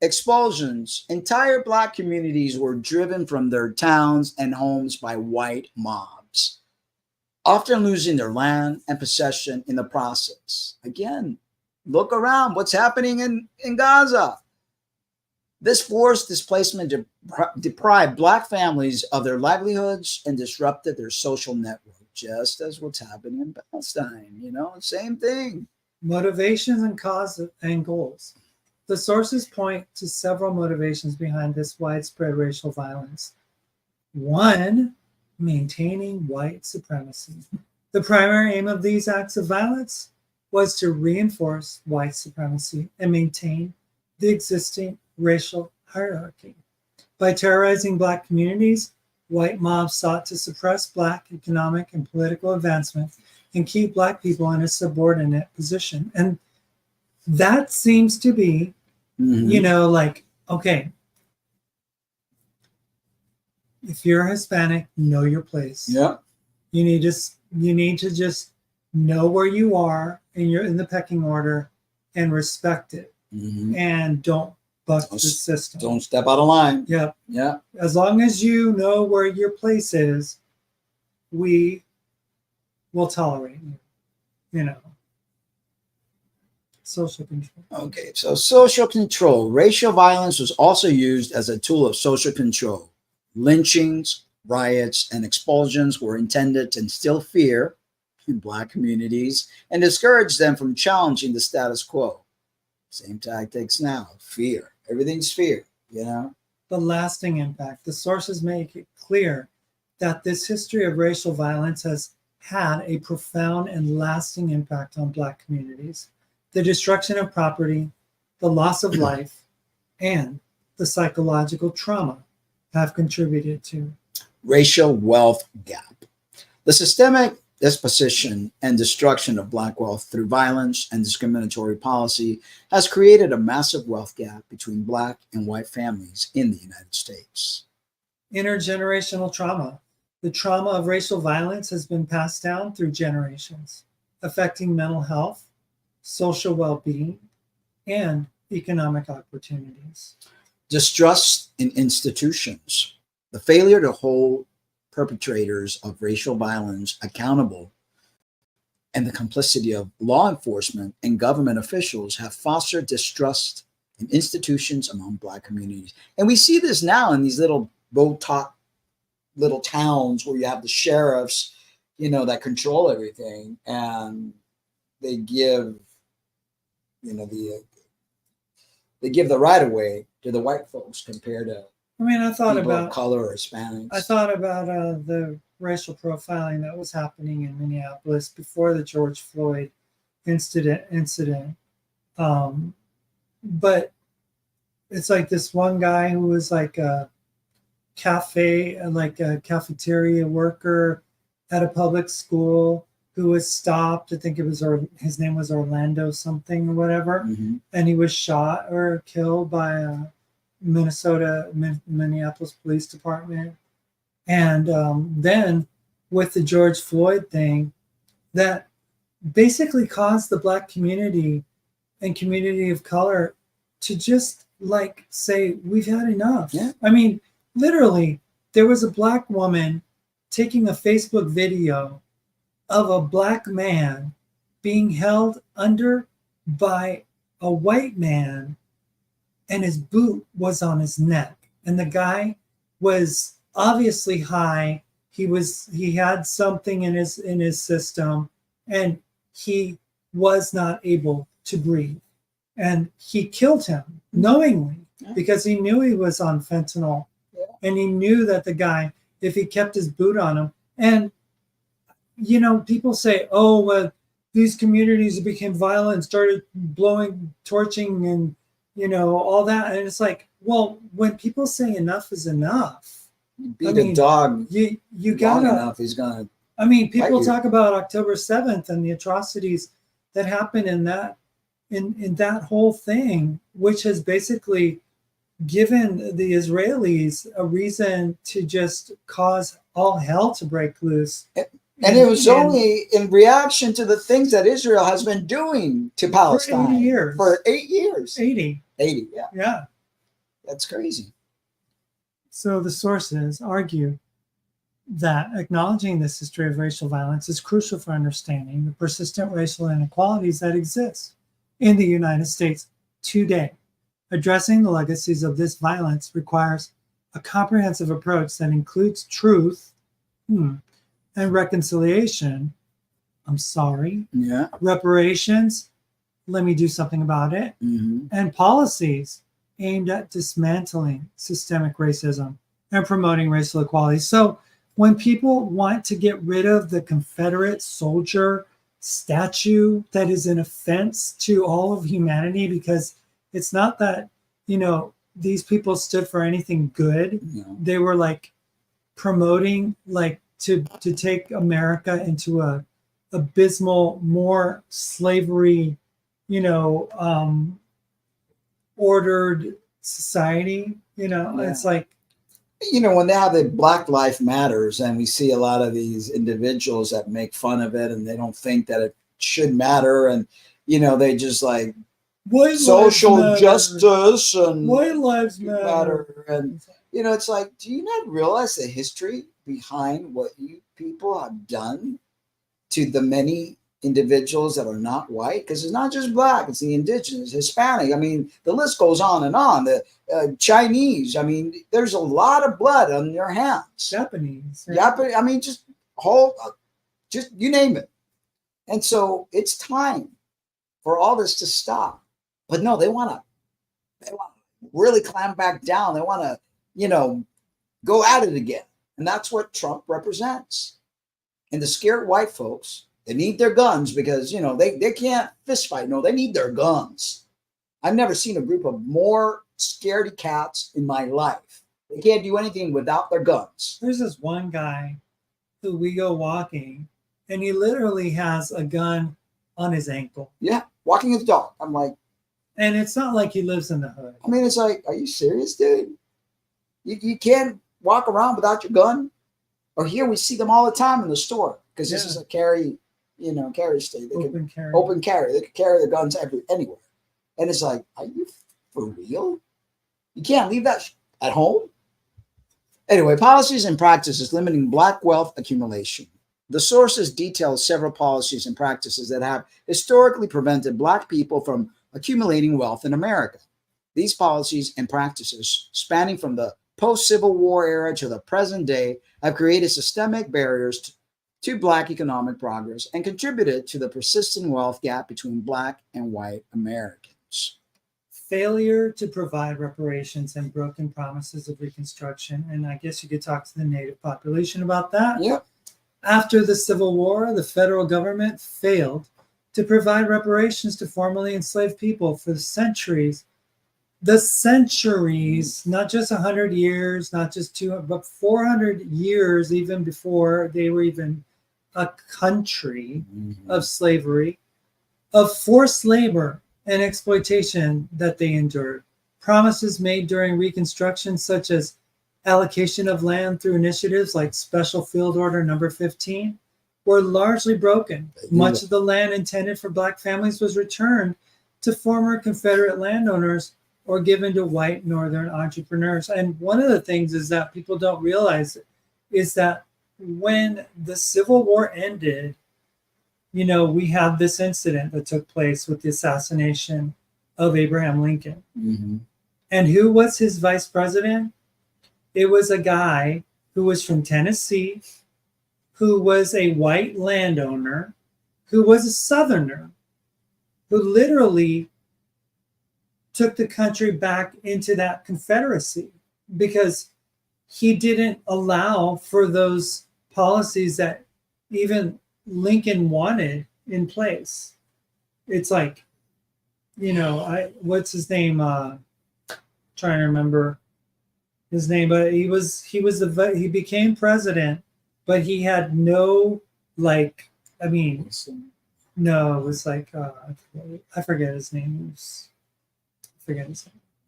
expulsions. Entire black communities were driven from their towns and homes by white mobs, often losing their land and possession in the process. Again, look around. What's happening in Gaza? This forced displacement deprived black families of their livelihoods and disrupted their social network, just as what's happening in Palestine. Same thing. Motivations and causes and goals. The sources point to several motivations behind this widespread racial violence. One, maintaining white supremacy. The primary aim of these acts of violence was to reinforce white supremacy and maintain the existing racial hierarchy. By terrorizing black communities, white mobs sought to suppress black economic and political advancement and keep black people in a subordinate position. And that seems to be, like, okay, if you're Hispanic, know your place. Yeah. You need to just know where you are and you're in the pecking order, and respect it. And don't buck the system. Don't step out of line. Yeah. Yeah. As long as you know where your place is, we will tolerate you. Social control. Okay, so social control. Racial violence was also used as a tool of social control. Lynchings, riots, and expulsions were intended to instill fear in black communities and discourage them from challenging the status quo. Same tactics now. Fear. Everything's fear, The lasting impact. The sources make it clear that this history of racial violence has had a profound and lasting impact on black communities. The destruction of property, the loss of life, and the psychological trauma have contributed to racial wealth gap. The systemic disposition and destruction of black wealth through violence and discriminatory policy has created a massive wealth gap between black and white families in the United States. Intergenerational trauma. The trauma of racial violence has been passed down through generations, affecting mental health, social well-being, and economic opportunities. Distrust in institutions. The failure to hold perpetrators of racial violence accountable and the complicity of law enforcement and government officials have fostered distrust in institutions among black communities. And we see this now in these little bow-top little towns where you have the sheriffs, that control everything, and they give, they give the right of way to the white folks compared to I thought people about of color or Hispanics. I thought about the racial profiling that was happening in Minneapolis before the George Floyd incident. But it's like this one guy who was like a cafeteria worker at a public school who was stopped. I think it was, or his name was Orlando something or whatever. Mm-hmm. And he was shot or killed by a Minneapolis Police Department. And then with the George Floyd thing, that basically caused the Black community and community of color to just like say, we've had enough. Yeah. I mean, literally, there was a Black woman taking a Facebook video of a Black man being held under by a white man, and his boot was on his neck. And the guy was obviously high. He had something in his system, and he was not able to breathe. And he killed him knowingly because he knew he was on fentanyl. Yeah. And he knew that the guy, if he kept his boot on him, and you know, people say, oh, these communities became violent, started torching, and you know, all that. And it's like, well, when people say enough is enough, beat a dog. You gotta. Enough, he's gonna. I mean, people talk about October 7th and the atrocities that happened in that whole thing, which has basically given the Israelis a reason to just cause all hell to break loose. And it was only in reaction to the things that Israel has been doing to Palestine for 80 years. For 8 years. 80. 80, yeah. Yeah. That's crazy. So the sources argue that acknowledging this history of racial violence is crucial for understanding the persistent racial inequalities that exist in the United States today. Addressing the legacies of this violence requires a comprehensive approach that includes truth and reconciliation. I'm sorry. Yeah. Reparations. Let me do something about it. Mm-hmm. And policies aimed at dismantling systemic racism and promoting racial equality. So when people want to get rid of the Confederate soldier statue that is an offense to all of humanity, because it's not that, you know, these people stood for anything good. No. They were like promoting like to take America into a abysmal, more slavery, you know, ordered society. You know, It's like, you know, when now the Black Life Matters, and we see a lot of these individuals that make fun of it and they don't think that it should matter, and you know, they just like white social justice and white lives matter. And you know, it's like, do you not realize the history behind what you people have done to the many individuals that are not white? Because it's not just Black, it's the indigenous, Hispanic. I mean, the list goes on and on. The Chinese. I mean, there's a lot of blood on your hands. Japanese. Right? Japanese. I mean, just you name it. And so it's time for all this to stop. But no, they want to really clamp back down. They want to, you know, go at it again. And that's what Trump represents. And the scared white folks, they need their guns because, you know, they can't fist fight. No, they need their guns. I've never seen a group of more scaredy cats in my life. They can't do anything without their guns. There's this one guy who we go walking, and he literally has a gun on his ankle. Yeah, walking with the dog. I'm like, and it's not like he lives in the hood. I mean, it's like, are you serious, dude? You can't walk around without your gun? Or here we see them all the time in the store because this is a carry state. They open carry. They can carry their guns anywhere. And it's like, are you for real? You can't leave that at home? Anyway, policies and practices limiting Black wealth accumulation. The sources detail several policies and practices that have historically prevented Black people from accumulating wealth in America. These policies and practices, spanning from the post-Civil War era to the present day, have created systemic barriers to Black economic progress and contributed to the persistent wealth gap between Black and white Americans. Failure to provide reparations and broken promises of Reconstruction. And I guess you could talk to the Native population about that. Yep. After the Civil War, the federal government failed to provide reparations to formerly enslaved people for centuries. the centuries, not just 100 years, not just 200, but 400 years, even before they were even a country of slavery, of forced labor and exploitation that they endured. Promises made during Reconstruction, such as allocation of land through initiatives like Special Field Order Number 15, were largely broken. Much of the land intended for Black families was returned to former Confederate landowners or given to white Northern entrepreneurs. And one of the things is that people don't realize is that when the Civil War ended, you know, we had this incident that took place with the assassination of Abraham Lincoln. And who was his vice president? It was a guy who was from Tennessee, who was a white landowner, who was a Southerner, who literally took the country back into that Confederacy because he didn't allow for those policies that even Lincoln wanted in place. It's like, you know, what's his name? Trying to remember his name, but he became president, but he had no, like, I mean, no, it was like I forget his name.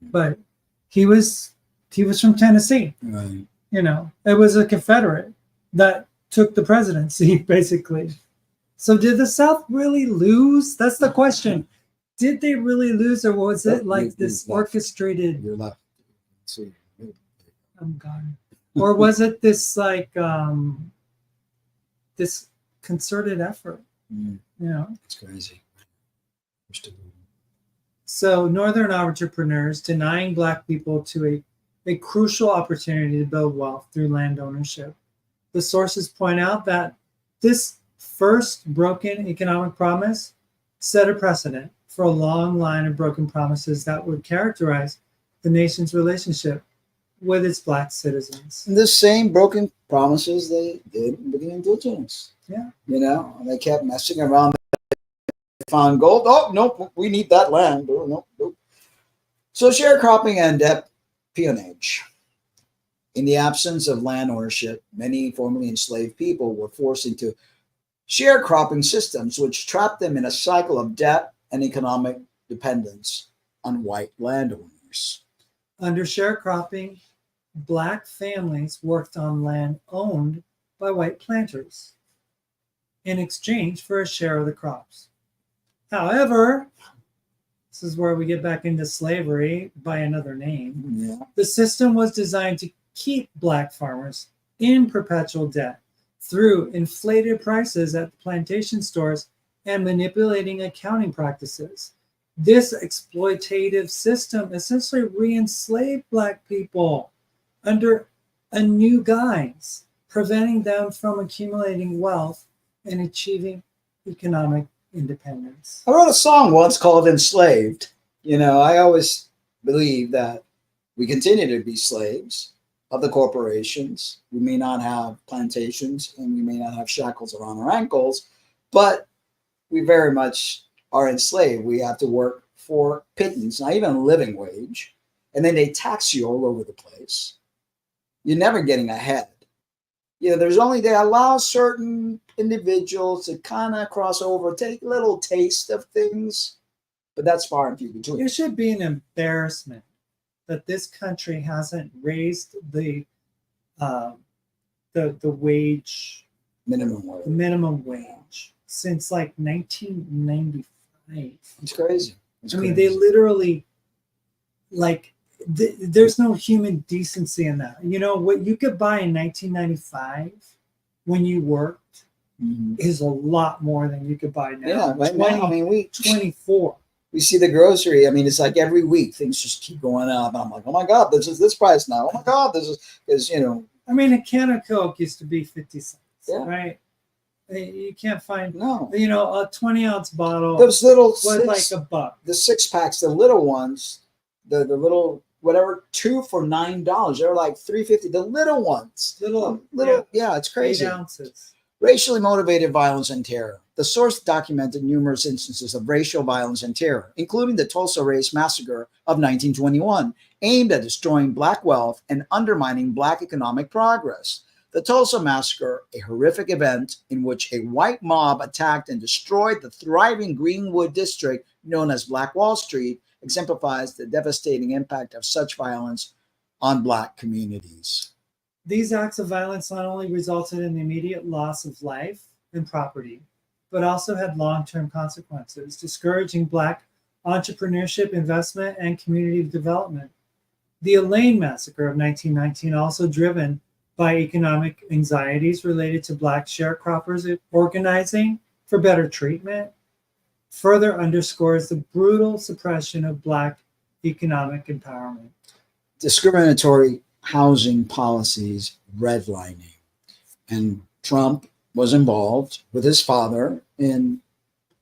But he was from Tennessee. Right. You know, it was a Confederate that took the presidency, basically. So did the South really lose? That's the question. Did they really lose, or was it like this orchestrated? You're left. See. I'm gone. Or was it this like this concerted effort? You know, It's crazy. So Northern entrepreneurs denying Black people to a crucial opportunity to build wealth through land ownership. The sources point out that this first broken economic promise set a precedent for a long line of broken promises that would characterize the nation's relationship with its Black citizens. And the same broken promises they did with the indigenous. Yeah. You know, they kept messing around. They found gold. Oh, nope, we need that land. Oh, nope, nope. So sharecropping and debt peonage. In the absence of land ownership, many formerly enslaved people were forced into sharecropping systems, which trapped them in a cycle of debt and economic dependence on white landowners. Under sharecropping, Black families worked on land owned by white planters in exchange for a share of the crops. However, this is where we get back into slavery by another name. Yeah. The system was designed to keep Black farmers in perpetual debt through inflated prices at the plantation stores and manipulating accounting practices. This exploitative system essentially re-enslaved Black people under a new guise, preventing them from accumulating wealth and achieving economic independence. I wrote a song once called Enslaved. You know, I always believe that we continue to be slaves of the corporations. We may not have plantations and we may not have shackles around our ankles, but we very much are enslaved. We have to work for pittance, not even a living wage. And then they tax you all over the place. You're never getting ahead. You know, they allow certain individuals to kind of cross over, take a little taste of things, but that's far and few between. It should be an embarrassment that this country hasn't raised the wage, minimum wage since like 1995. It's crazy. I mean, they literally, like, there's no human decency in that. You know, what you could buy in 1995 when you worked is a lot more than you could buy now. Yeah, right now, I mean, 24. We see the grocery. I mean, it's like every week things just keep going up. I'm like, oh my God, this is this price now. Oh my God, this is, you know. I mean, a can of Coke used to be 50 cents, yeah. right? You can't find, no. You know, a 20-ounce bottle. Those little was like $1. The 6-packs, the little ones, the little whatever, 2 for $9. They're like $3.50. The little ones, little, yeah, it's crazy. 8 ounces. Racially motivated violence and terror. The source documented numerous instances of racial violence and terror, including the Tulsa Race Massacre of 1921, aimed at destroying Black wealth and undermining Black economic progress. The Tulsa Massacre, a horrific event in which a white mob attacked and destroyed the thriving Greenwood district known as Black Wall Street, exemplifies the devastating impact of such violence on Black communities. These acts of violence not only resulted in the immediate loss of life and property, but also had long-term consequences, discouraging Black entrepreneurship, investment, and community development. The Elaine Massacre of 1919, also driven by economic anxieties related to Black sharecroppers organizing for better treatment, further underscores the brutal suppression of Black economic empowerment. Discriminatory housing policies, redlining. And Trump was involved with his father in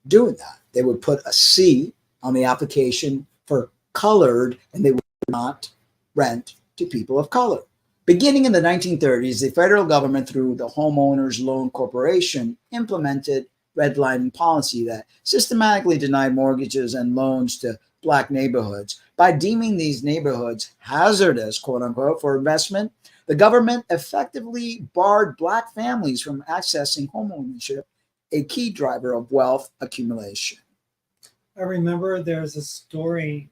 doing that. They would put a C on the application for colored, and they would not rent to people of color. Beginning in the 1930s, the federal government, through the Homeowners Loan Corporation, implemented redlining policy that systematically denied mortgages and loans to Black neighborhoods. By deeming these neighborhoods hazardous, quote unquote, for investment, the government effectively barred Black families from accessing homeownership, a key driver of wealth accumulation. I remember there's a story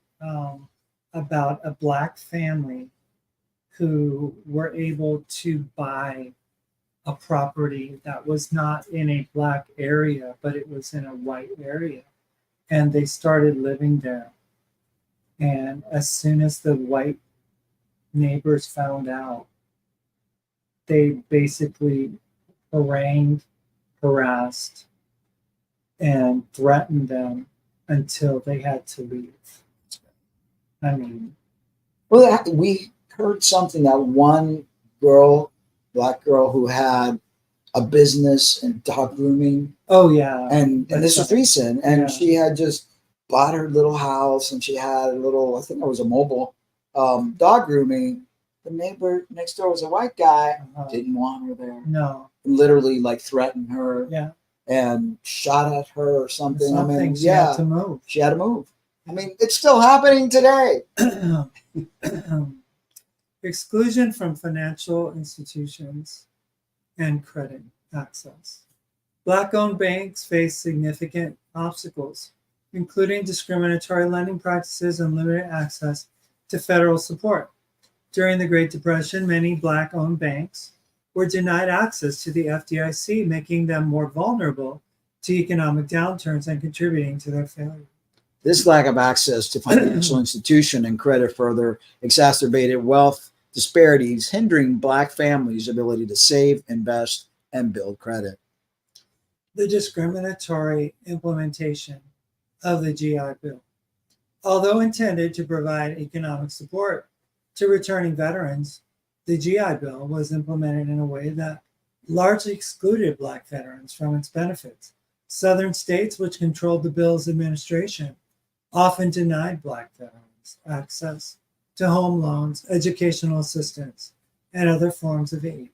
about a Black family who were able to buy a property that was not in a Black area, but it was in a white area. And they started living there. And as soon as the white neighbors found out, they basically harangued, harassed, and threatened them until they had to leave. I mean, well, we heard something that one girl, Black girl, who had a business in dog grooming. Oh yeah, and this was recent, and yeah. She had just bought her little house, and she had a little, I think it was a mobile dog grooming. The neighbor next door was a white guy, didn't want her there. No, and literally like threatened her. Yeah, and shot at her or something. I mean, she had to move. She had to move. I mean, it's still happening today. Exclusion from financial institutions and credit access. Black-owned banks face significant obstacles, including discriminatory lending practices and limited access to federal support. During the Great Depression, many Black-owned banks were denied access to the FDIC, making them more vulnerable to economic downturns and contributing to their failure. This lack of access to financial institution and credit further exacerbated wealth disparities, hindering Black families' ability to save, invest, and build credit. The discriminatory implementation of the GI Bill. Although intended to provide economic support to returning veterans, the GI Bill was implemented in a way that largely excluded Black veterans from its benefits. Southern states, which controlled the bill's administration, often denied Black veterans access to home loans, educational assistance, and other forms of aid,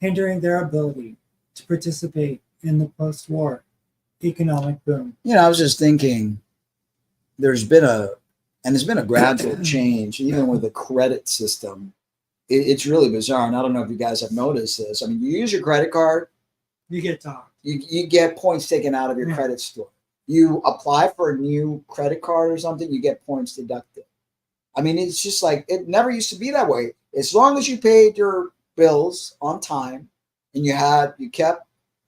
hindering their ability to participate in the post-war economic boom. You know, I was just thinking, there's been a gradual change, even with the credit system. It's really bizarre, and I don't know if you guys have noticed this. I mean, you use your credit card, you get docked. You get points taken out of your credit score. You apply for a new credit card or something, you get points deducted. I mean, it's just like, it never used to be that way. As long as you paid your bills on time and you kept,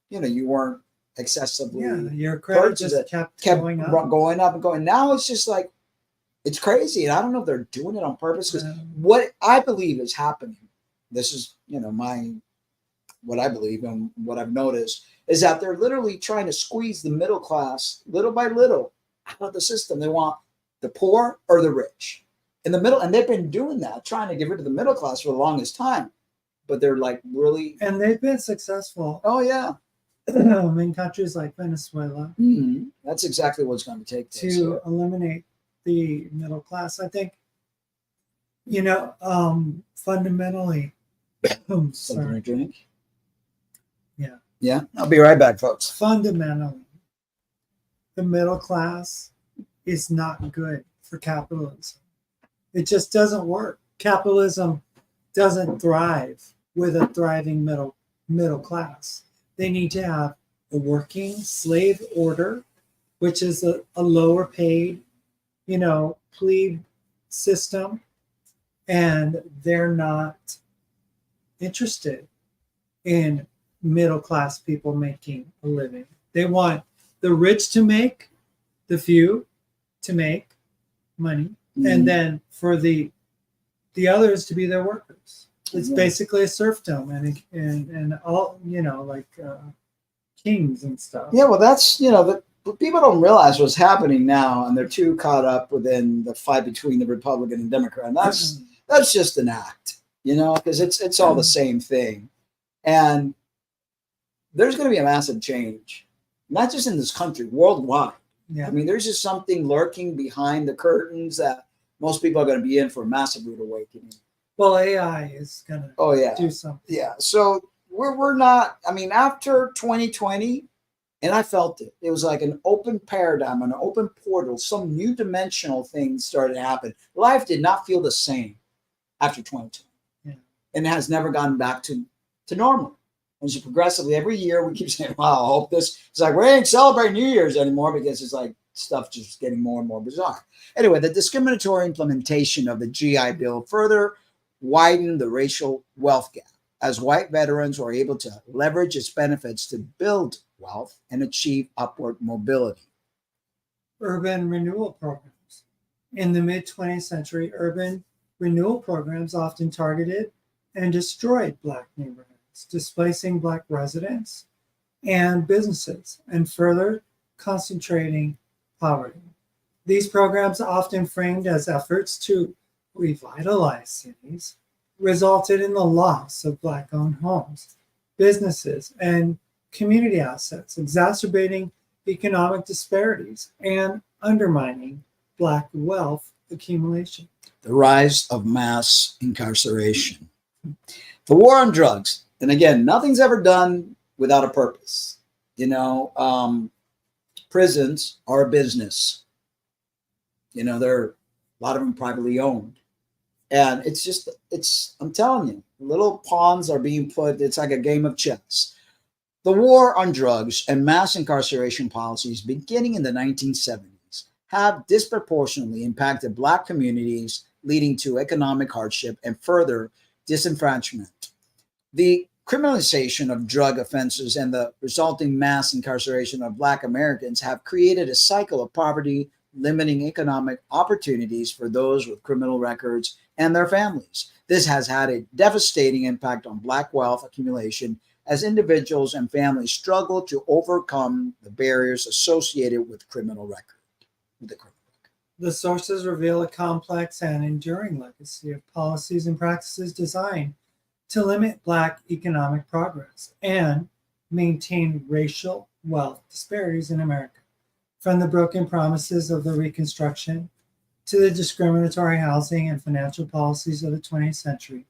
you weren't excessively. Yeah, your credit just kept going up. Now it's just like, it's crazy. And I don't know if they're doing it on purpose, because what I believe is happening, this is, what I believe and what I've noticed, is that they're literally trying to squeeze the middle class little by little out of the system. They want the poor or the rich in the middle. And they've been doing that, trying to get rid of the middle class for the longest time. But they're like really. And they've been successful. Oh, yeah. In countries like Venezuela. Mm-hmm. That's exactly what's going to take place. To eliminate the middle class. I think, fundamentally. Something to drink? Yeah. Yeah, I'll be right back, folks. Fundamentally, the middle class is not good for capitalism. It just doesn't work. Capitalism doesn't thrive with a thriving middle class. They need to have a working slave order, which is a lower paid, plebe system, and they're not interested in middle class people making a living. They want the rich to make, the few to make money, and then for the others to be their workers. It's basically a serfdom and all, like kings and stuff. Yeah, well, that's, what people don't realize what's happening now, and they're too caught up within the fight between the Republican and Democrat. And that's just an act, because it's all the same thing. And there's going to be a massive change, not just in this country, worldwide. Yeah. I mean, there's just something lurking behind the curtains that most people are going to be in for a massive rude awakening. Well, AI is going to do something. Yeah. So we're not, after 2020, and I felt it. It was like an open paradigm, an open portal, some new dimensional things started to happen. Life did not feel the same after 2020. Yeah. And it has never gotten back to normal. And so progressively, every year we keep saying, wow, I hope this. It's like, we ain't celebrating New Year's anymore because it's like stuff just getting more and more bizarre. Anyway, the discriminatory implementation of the GI Bill further widened the racial wealth gap, as white veterans were able to leverage its benefits to build wealth and achieve upward mobility. Urban renewal programs. In the mid-20th century, urban renewal programs often targeted and destroyed Black neighborhoods, displacing Black residents and businesses, and further concentrating poverty. These programs, often framed as efforts to revitalize cities, resulted in the loss of Black-owned homes, businesses, and community assets, exacerbating economic disparities and undermining Black wealth accumulation. The rise of mass incarceration. The war on drugs. And again, nothing's ever done without a purpose. Prisons are a business. They're a lot of them privately owned. And I'm telling you, little pawns are being put, it's like a game of chess. The war on drugs and mass incarceration policies beginning in the 1970s have disproportionately impacted Black communities, leading to economic hardship and further disenfranchisement. The criminalization of drug offenses and the resulting mass incarceration of Black Americans have created a cycle of poverty, limiting economic opportunities for those with criminal records and their families. This has had a devastating impact on Black wealth accumulation as individuals and families struggle to overcome the barriers associated with criminal record. The sources reveal a complex and enduring legacy of policies and practices designed to limit Black economic progress and maintain racial wealth disparities in America. From the broken promises of the Reconstruction to the discriminatory housing and financial policies of the 20th century,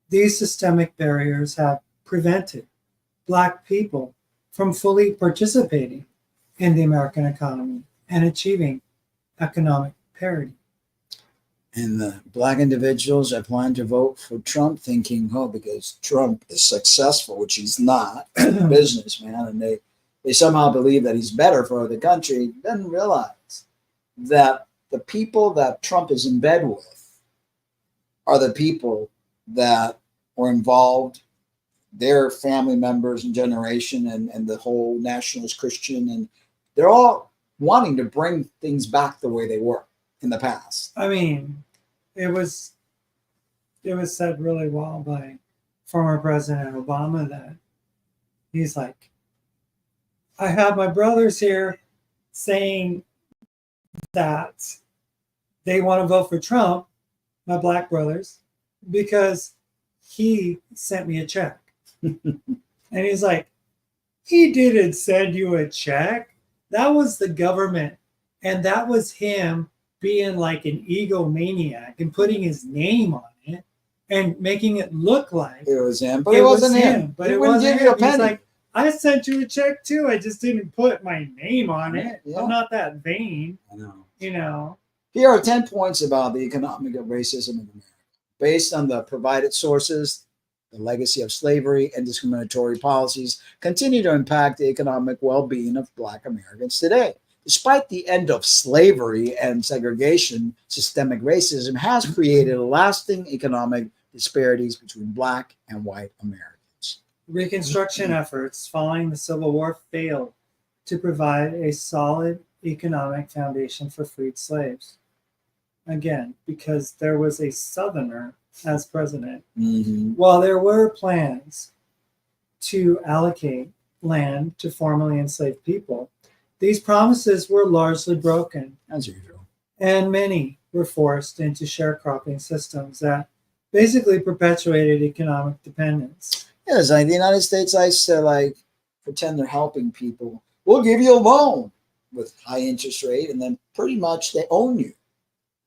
these systemic barriers have prevented Black people from fully participating in the American economy and achieving economic parity. And the Black individuals are planning to vote for Trump thinking, because Trump is successful, which he's not, he's a businessman, and they somehow believe that he's better for the country, then realize that the people that Trump is in bed with are the people that were involved, their family members and generation, and the whole nationalist Christian, and they're all wanting to bring things back the way they were in the past. It was said really well by former President Obama that he's like, I have my brothers here saying that they want to vote for Trump, my Black brothers, because he sent me a check. And he's like, he didn't send you a check. That was the government. And that was him being like an egomaniac and putting his name on it and making it look like it was him. But it wasn't him. But he it wouldn't wasn't give you a him. He's penny. like, I sent you a check too. I just didn't put my name on it. Yeah. I'm not that vain, I know. you know. Here are 10 points about the economic of racism in America. Based on the provided sources, the legacy of slavery and discriminatory policies continue to impact the economic well-being of Black Americans today. Despite the end of slavery and segregation, systemic racism has created lasting economic disparities between Black and white Americans. Reconstruction efforts following the Civil War failed to provide a solid economic foundation for freed slaves. Again, because there was a Southerner as president. While there were plans to allocate land to formerly enslaved people, these promises were largely broken. As usual. And many were forced into sharecropping systems that basically perpetuated economic dependence. Yes, like the United States likes to like pretend they're helping people. We'll give you a loan with high interest rate, and then pretty much they own you.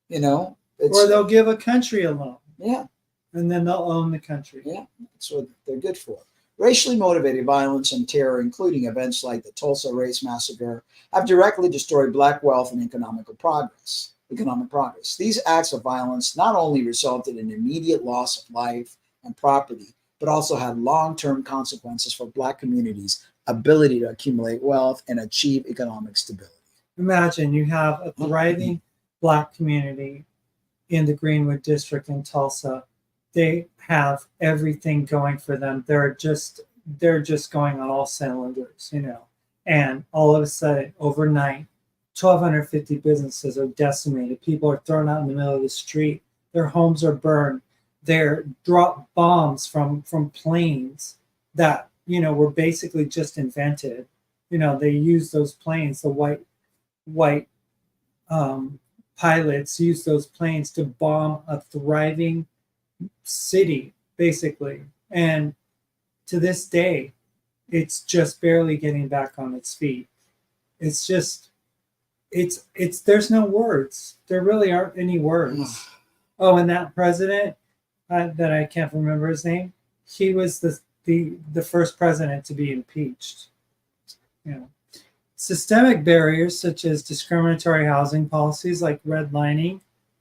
You know, Or they'll give a country a loan. Yeah. And then they'll own the country. Yeah, that's what they're good for. Racially motivated violence and terror, including events like the Tulsa Race Massacre, have directly destroyed Black wealth and economic progress. These acts of violence not only resulted in immediate loss of life and property, but also had long-term consequences for Black communities' ability to accumulate wealth and achieve economic stability. Imagine you have a thriving Black community in the Greenwood district in Tulsa. They have everything going for them. They're just going on all cylinders, you know. And all of a sudden, overnight, 1,250 businesses are decimated. People are thrown out in the middle of the street. Their homes are burned. They're dropped bombs from planes that, you know, were basically just invented. You know, they used those planes, the white pilots used those planes to bomb a thriving city, basically. And to this day, it's just barely getting back on its feet. It's just, there's no words. There really aren't any words. Oh, and that president that I can't remember his name, he was the first president to be impeached. You know, systemic barriers such as discriminatory housing policies like redlining,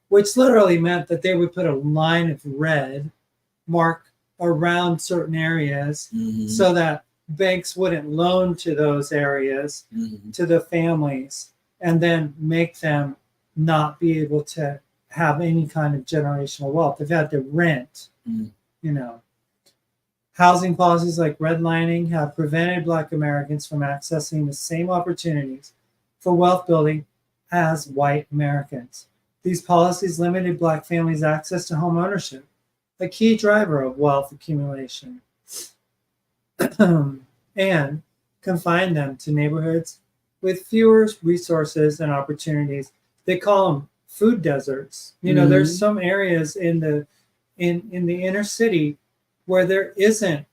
which literally meant that they would put a line of red mark around certain areas so that banks wouldn't loan to those areas to the families, and then make them not be able to have any kind of generational wealth. They've had to rent, you know. Housing policies like redlining have prevented Black Americans from accessing the same opportunities for wealth building as white Americans. These policies limited Black families' access to home ownership, a key driver of wealth accumulation, and confined them to neighborhoods with fewer resources and opportunities. They call them food deserts. You know, there's some areas in the inner city where there isn't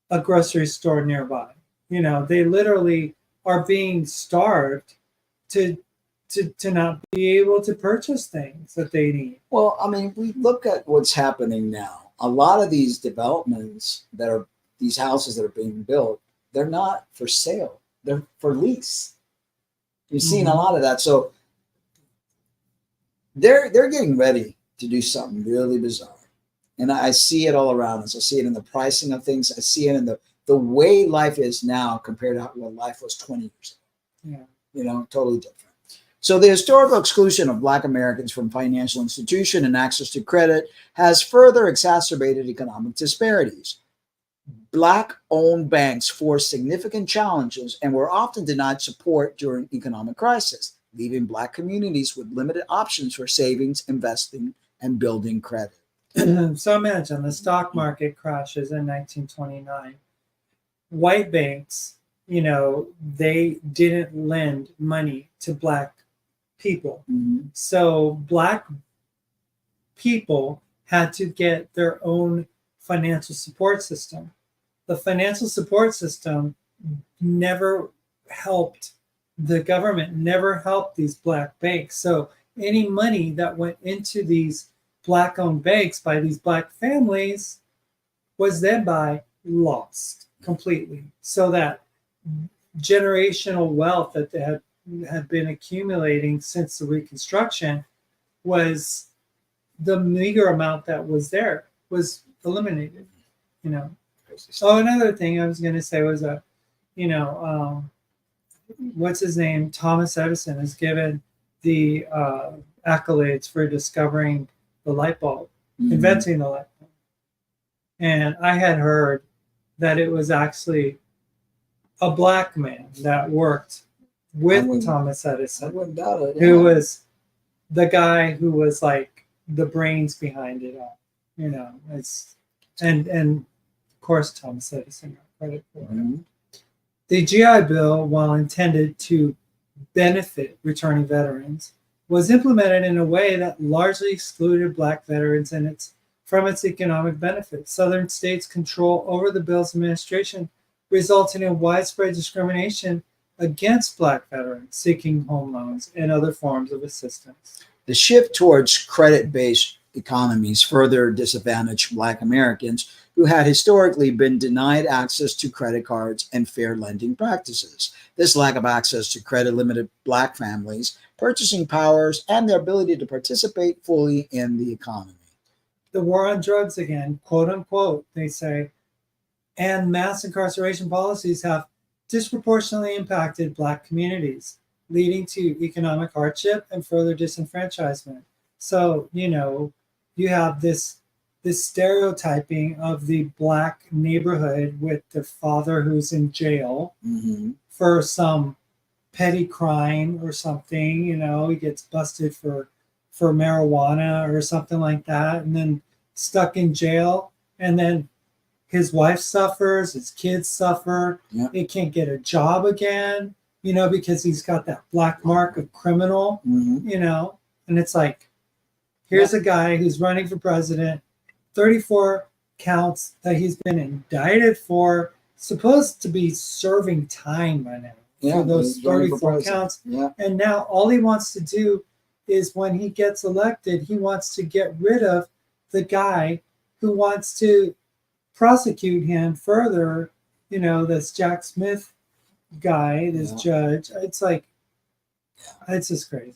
a grocery store nearby. You know, they literally are being starved to not be able to purchase things that they need. Well, I mean, we look at what's happening now. A lot of these developments that are these houses that are being built, they're not for sale. They're for lease. You've seen a lot of that. So they're getting ready to do something really bizarre. And I see it all around us. I see it in the pricing of things. I see it in the way life is now compared to what life was 20 years ago. Yeah. You know, totally different. So the historical exclusion of Black Americans from financial institution and access to credit has further exacerbated economic disparities. Black-owned banks faced significant challenges and were often denied support during economic crisis, leaving Black communities with limited options for savings, investing, and building credit. So imagine the stock market crashes in 1929. White banks, you know, they didn't lend money to Black people. So Black people had to get their own financial support system. The financial support system never helped, the government never helped these Black banks. So any money that went into these Black-owned banks by these Black families was thereby lost. completely. So that generational wealth that they had been accumulating since the Reconstruction was the meager amount that was there was eliminated. You know. Oh, another thing I was going to say was that, you know, what's his name? Thomas Edison is given the accolades for discovering the light bulb, inventing the light bulb. And I had heard that it was actually a black man that worked with Thomas Edison, who was the guy who was like the brains behind it all. You know, it's and of course Thomas Edison got credit for it. The GI Bill, while intended to benefit returning veterans, was implemented in a way that largely excluded black veterans from its economic benefits. Southern states' control over the bill's administration resulted in widespread discrimination against black veterans seeking home loans and other forms of assistance. The shift towards credit-based economies further disadvantaged Black Americans who had historically been denied access to credit cards and fair lending practices. This lack of access to credit limited Black families' purchasing powers and their ability to participate fully in the economy. The war on drugs again, quote unquote, they say, and mass incarceration policies have disproportionately impacted Black communities, leading to economic hardship and further disenfranchisement. So, you know, you have this stereotyping of the Black neighborhood with the father who's in jail for some petty crime or something. You know, he gets busted for marijuana or something like that, and then stuck in jail, and then his wife suffers, his kids suffer. He can't get a job again, you know, because he's got that black mark of criminal, you know. And it's like, here's a guy who's running for president, 34 counts that he's been indicted for, supposed to be serving time by now for those 34 counts. And now all he wants to do is, when he gets elected, he wants to get rid of the guy who wants to prosecute him further, you know, this Jack Smith guy, this judge. It's like, it's just crazy.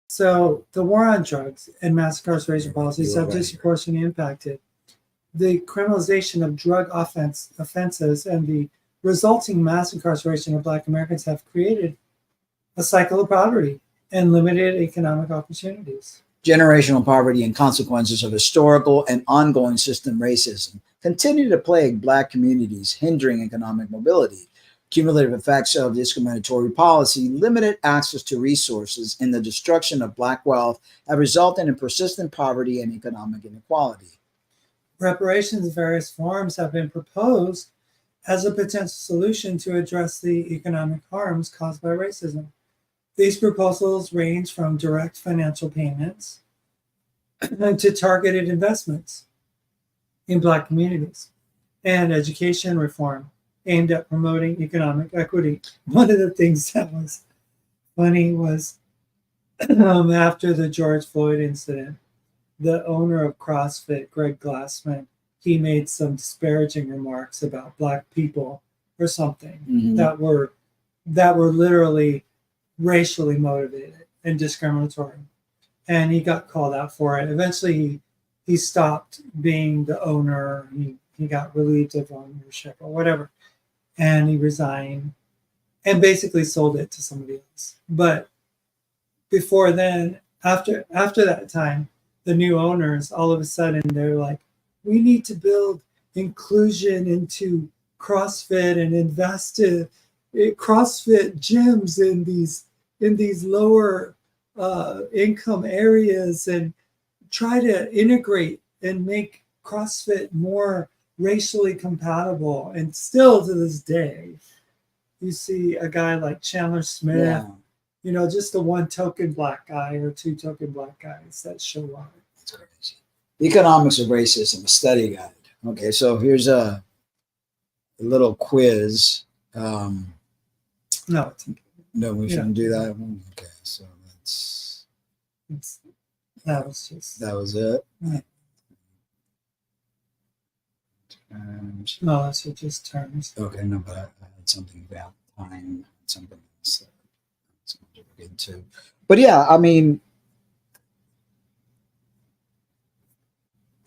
So the war on drugs and mass incarceration policies have disproportionately impacted the criminalization of drug offenses, and the resulting mass incarceration of Black Americans have created a cycle of poverty and limited economic opportunities. Generational poverty and consequences of historical and ongoing system racism continue to plague Black communities, hindering economic mobility. Cumulative effects of discriminatory policy, limited access to resources, and the destruction of Black wealth have resulted in persistent poverty and economic inequality. Reparations in various forms have been proposed as a potential solution to address the economic harms caused by racism. These proposals range from direct financial payments to targeted investments in Black communities and education reform aimed at promoting economic equity. One of the things that was funny was after the George Floyd incident, the owner of CrossFit, Greg Glassman, he made some disparaging remarks about Black people or something that were literally racially motivated and discriminatory. And he got called out for it. Eventually he stopped being the owner. He got relieved of ownership or whatever. And he resigned and basically sold it to somebody else. But before then, after that time, the new owners, all of a sudden, they're like, we need to build inclusion into CrossFit and invest in CrossFit gyms in these lower income areas, and try to integrate and make CrossFit more racially compatible. And still to this day, you see a guy like Chandler Smith, you know, just the one token Black guy or two token Black guys that show up. That's crazy. The Economics of Racism, a study guide. Okay, so here's a little quiz. No, we shouldn't do that. Okay, so that was it. Yeah. No, those are just terms. Okay, no, but I had something about time, something else that I wanted to get into. But yeah, I mean,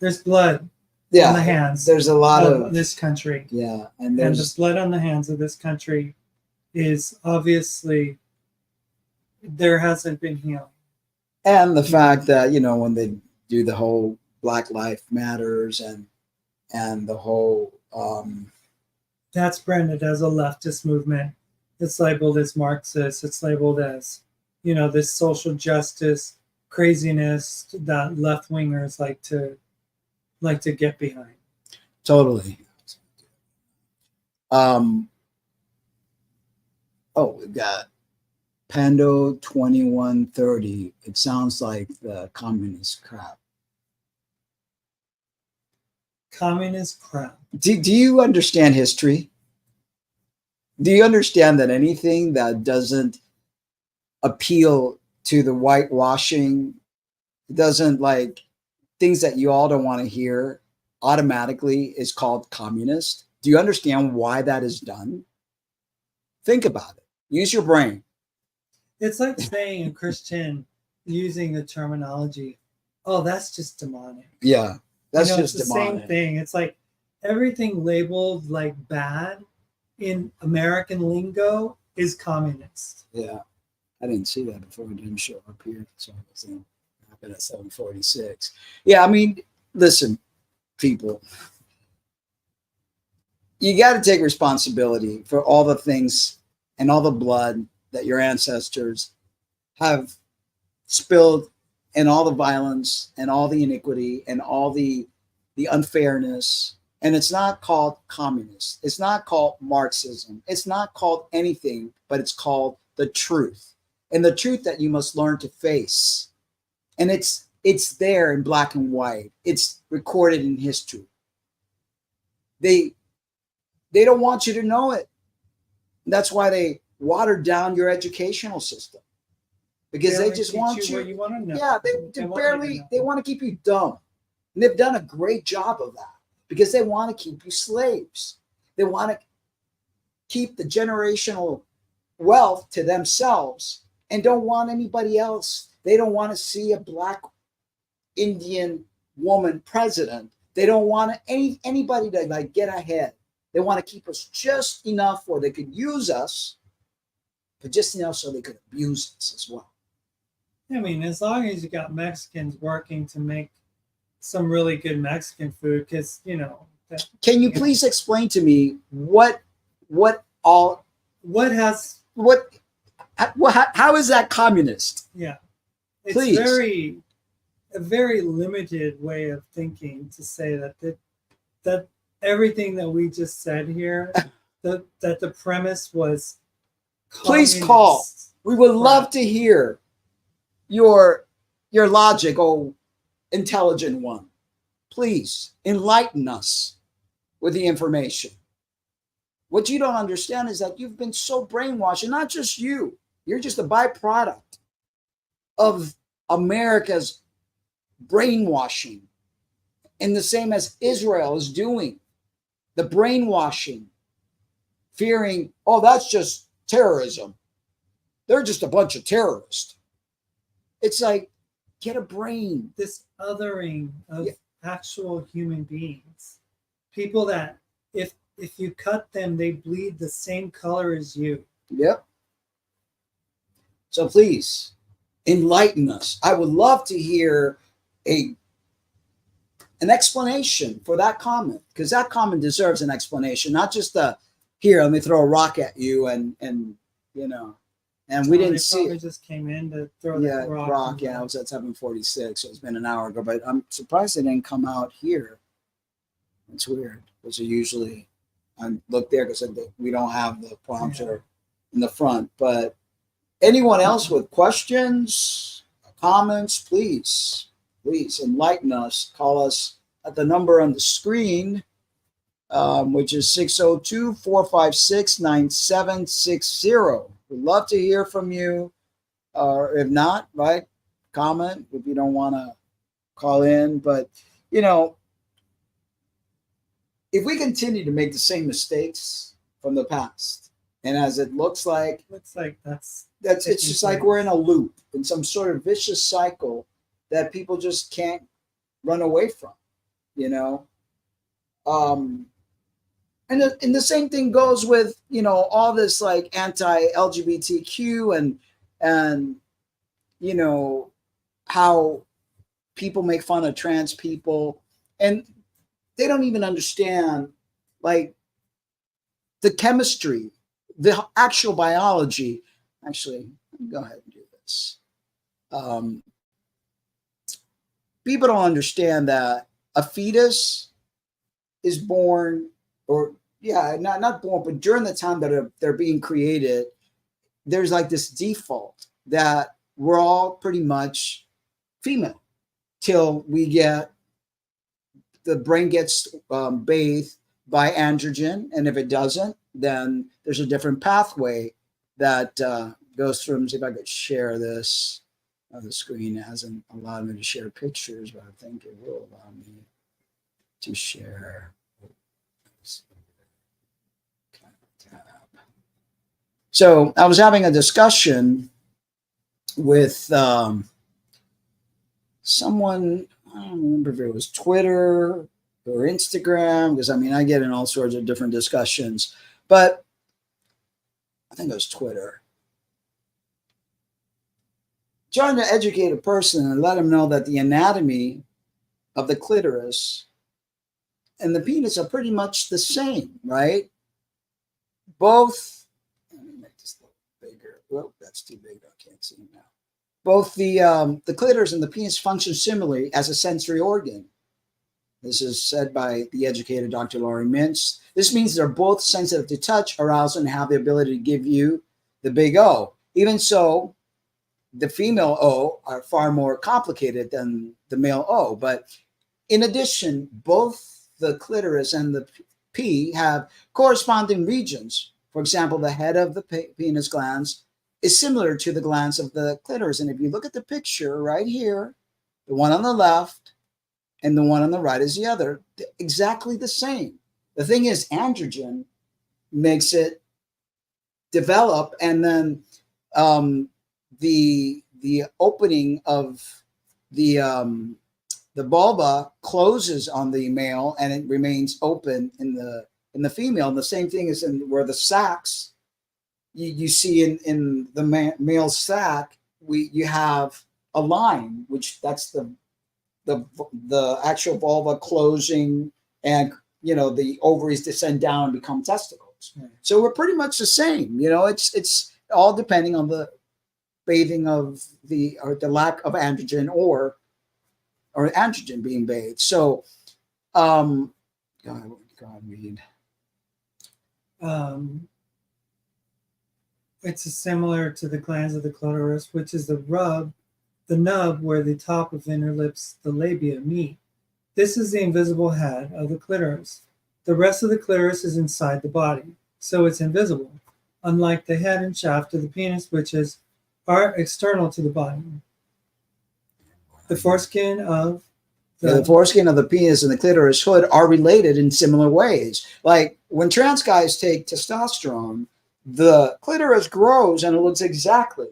There's blood on yeah, the hands there's a lot of of this country. yeah, And the blood on the hands of this country is obviously there hasn't been healing. and the fact that when they do the whole Black Lives Matters and the whole That's branded as a leftist movement. It's labeled as Marxist. It's labeled as, this social justice craziness that left wingers like to get behind. totally. We got Pando 2130. It sounds like the communist crap. Communist crap. Do you understand history? Do you understand that anything that doesn't appeal to the whitewashing, doesn't like things that you all don't want to hear, automatically is called communist? Do you understand why that is done? Think about it. Use your brain. It's like saying a Christian using the terminology, oh, that's just demonic. Yeah, that's just it's the demonic. same thing. It's like everything labeled like bad in American lingo is communist. Yeah, I didn't see that before. It didn't show up here, so I was in at 7:46. Yeah, I mean, listen, people, you got to take responsibility for all the things and all the blood that your ancestors have spilled, and all the violence and all the iniquity and all the unfairness. And it's not called communist. It's not called Marxism. It's not called anything, but it's called the truth. And the truth that you must learn to face. And it's there in black and white. It's recorded in history. They don't want you to know it. That's why they watered down your educational system. Because they just want you. What you want to know. Yeah, they want to keep you dumb. And they've done a great job of that because they want to keep you slaves. They want to keep the generational wealth to themselves and don't want anybody else. They don't want to see a Black Indian woman president. They don't want anybody to like get ahead. They want to keep us just enough where they could use us, but just enough so they could abuse us as well. I mean, as long as you got Mexicans working to make some really good Mexican food, because Can you please explain to me how is that communist? Yeah, it's Please. a very limited way of thinking to say that everything that we just said here, that the premise was Please call. We would love to hear your logic, oh intelligent one. Please enlighten us with the information. What you don't understand is that you've been so brainwashed, and not just you. You're just a byproduct of America's brainwashing, and the same as Israel is doing. The brainwashing, fearing, oh, that's just terrorism. They're just a bunch of terrorists. It's like, get a brain. This othering of actual human beings, people that if you cut them, they bleed the same color as you. Yep. So please enlighten us. I would love to hear an explanation for that comment, because that comment deserves an explanation, not just here, let me throw a rock at you and we didn't see it. Just came in to throw that rock. Yeah, it was at 7:46, so it's been an hour ago, but I'm surprised it didn't come out here. It's weird, because usually I look there because we don't have the prompter in the front. But anyone else with questions, comments, please enlighten us. Call us at the number on the screen, which is 602-456-9760. We'd love to hear from you. Or if not, right, comment if you don't want to call in. But, if we continue to make the same mistakes from the past, and as it looks like that's it's just like we're in a loop, in some sort of vicious cycle that people just can't run away from, you know. And the same thing goes with, you know, all this like anti-LGBTQ and you know how people make fun of trans people, and they don't even understand like the chemistry, the actual biology. Actually, go ahead and do this. People don't understand that a fetus is born, or yeah, not born, but during the time that they're being created, there's like this default that we're all pretty much female till we get the brain gets bathed by androgen, and if it doesn't, then there's a different pathway that goes through. See if I could share this. The screen hasn't allowed me to share pictures, but I think it will allow me to share. So I was having a discussion with someone. I don't remember if it was Twitter or Instagram, because I mean, I get in all sorts of different discussions, but I think it was Twitter. Trying to educate a person and let them know that the anatomy of the clitoris and the penis are pretty much the same, right? Both, let me make this a little bigger. Well, that's too big. I can't see it now. Both the clitoris and the penis function similarly as a sensory organ. This is said by the educated Dr. Laurie Mintz. This means they're both sensitive to touch, arousal, and have the ability to give you the big O. Even so, the female O are far more complicated than the male O. But in addition, both the clitoris and the P have corresponding regions. For example, the head of the penis glands is similar to the glands of the clitoris. And if you look at the picture right here, the one on the left and the one on the right is the other, exactly the same. The thing is, androgen makes it develop, and then the opening of the vulva closes on the male and it remains open in the female. And the same thing is in where the sacs, you see in the male sac, you have a line, which that's the actual vulva closing, and you know the ovaries descend down and become testicles. Right. So we're pretty much the same. You know, it's all depending on the bathing of or the lack of androgen or androgen being bathed. So, God, read. It's similar to the glands of the clitoris, which is the nub where the top of inner lips, the labia, meet. This is the invisible head of the clitoris. The rest of the clitoris is inside the body, so it's invisible, unlike the head and shaft of the penis, which are external to the body. The foreskin of the penis and the clitoris hood are related in similar ways. Like when trans guys take testosterone, the clitoris grows and it looks exactly,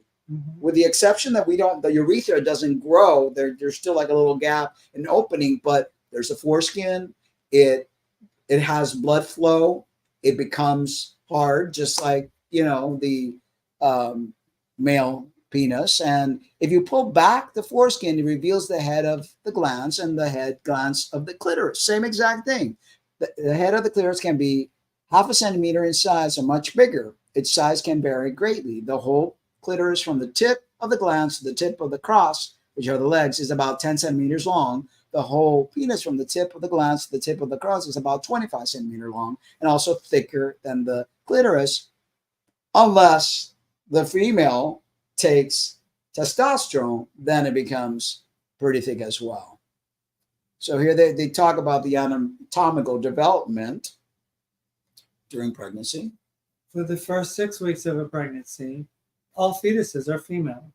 with the exception that the urethra doesn't grow. There's still like a little gap, an opening, but there's a foreskin. It has blood flow. It becomes hard, just like, you know, the male penis. And if you pull back the foreskin, it reveals the head of the glands and the head glands of the clitoris. Same exact thing. The head of the clitoris can be 0.5 centimeter in size or much bigger. Its size can vary greatly. The whole clitoris from the tip of the glands to the tip of the cross, which are the legs, is about 10 centimeters long. The whole penis from the tip of the glands to the tip of the cross is about 25 centimeters long, and also thicker than the clitoris, unless the female takes testosterone, then it becomes pretty thick as well. So here they talk about the anatomical development during pregnancy. For the first 6 weeks of a pregnancy, all fetuses are female.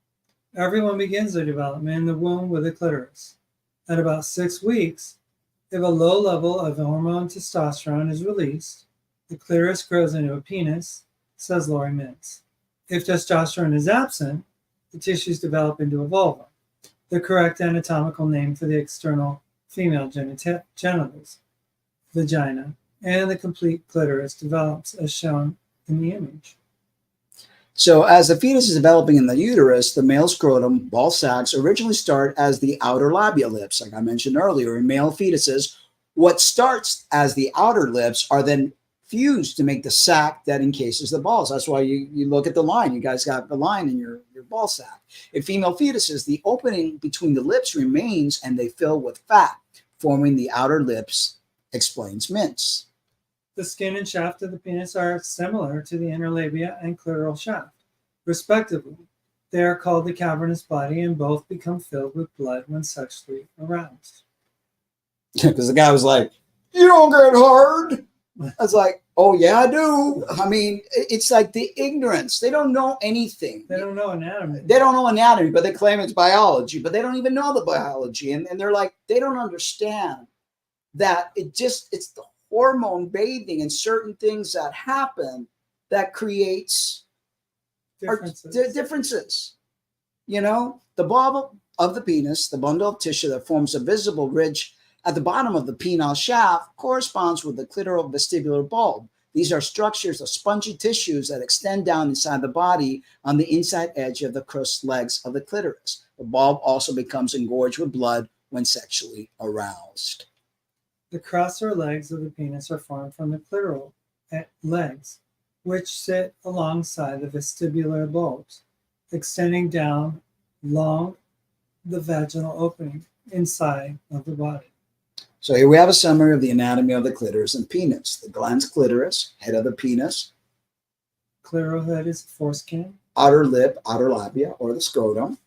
Everyone begins their development in the womb with a clitoris. At about 6 weeks, If a low level of hormone testosterone is released, the clitoris grows into a penis, says Lori Mintz. If testosterone is absent, the tissues develop into a vulva, the correct anatomical name for the external female genitals, vagina, and the complete clitoris develops as shown in the image. So as the fetus is developing in the uterus, the male scrotum, ball sacks, originally start as the outer labia lips, like I mentioned earlier. In male fetuses, what starts as the outer lips are then fused to make the sac that encases the balls. That's why you look at the line. You guys got the line in your ball sac. In female fetuses, the opening between the lips remains and they fill with fat, forming the outer lips, explains Mintz. The skin and shaft of the penis are similar to the inner labia and clitoral shaft, respectively. They are called the cavernous body and both become filled with blood when sexually aroused. Because the guy was like, "You don't get hard." I was like, "Oh yeah, I do." I mean, it's like the ignorance. They don't know anything. They don't know anatomy. They don't know anatomy, but they claim it's biology, but they don't even know the biology. And they're like, they don't understand that it's the hormone bathing and certain things that happen that creates differences. You know, the bulb of the penis, the bundle of tissue that forms a visible ridge at the bottom of the penile shaft, corresponds with the clitoral vestibular bulb. These are structures of spongy tissues that extend down inside the body on the inside edge of the crossed legs of the clitoris. The bulb also becomes engorged with blood when sexually aroused. The crosser legs of the penis are formed from the clitoral legs, which sit alongside the vestibular bulbs, extending down along the vaginal opening inside of the body. So here we have a summary of the anatomy of the clitoris and penis. The glans clitoris, head of the penis. Clitoral head is the foreskin. Outer lip, outer labia, or the scrotum.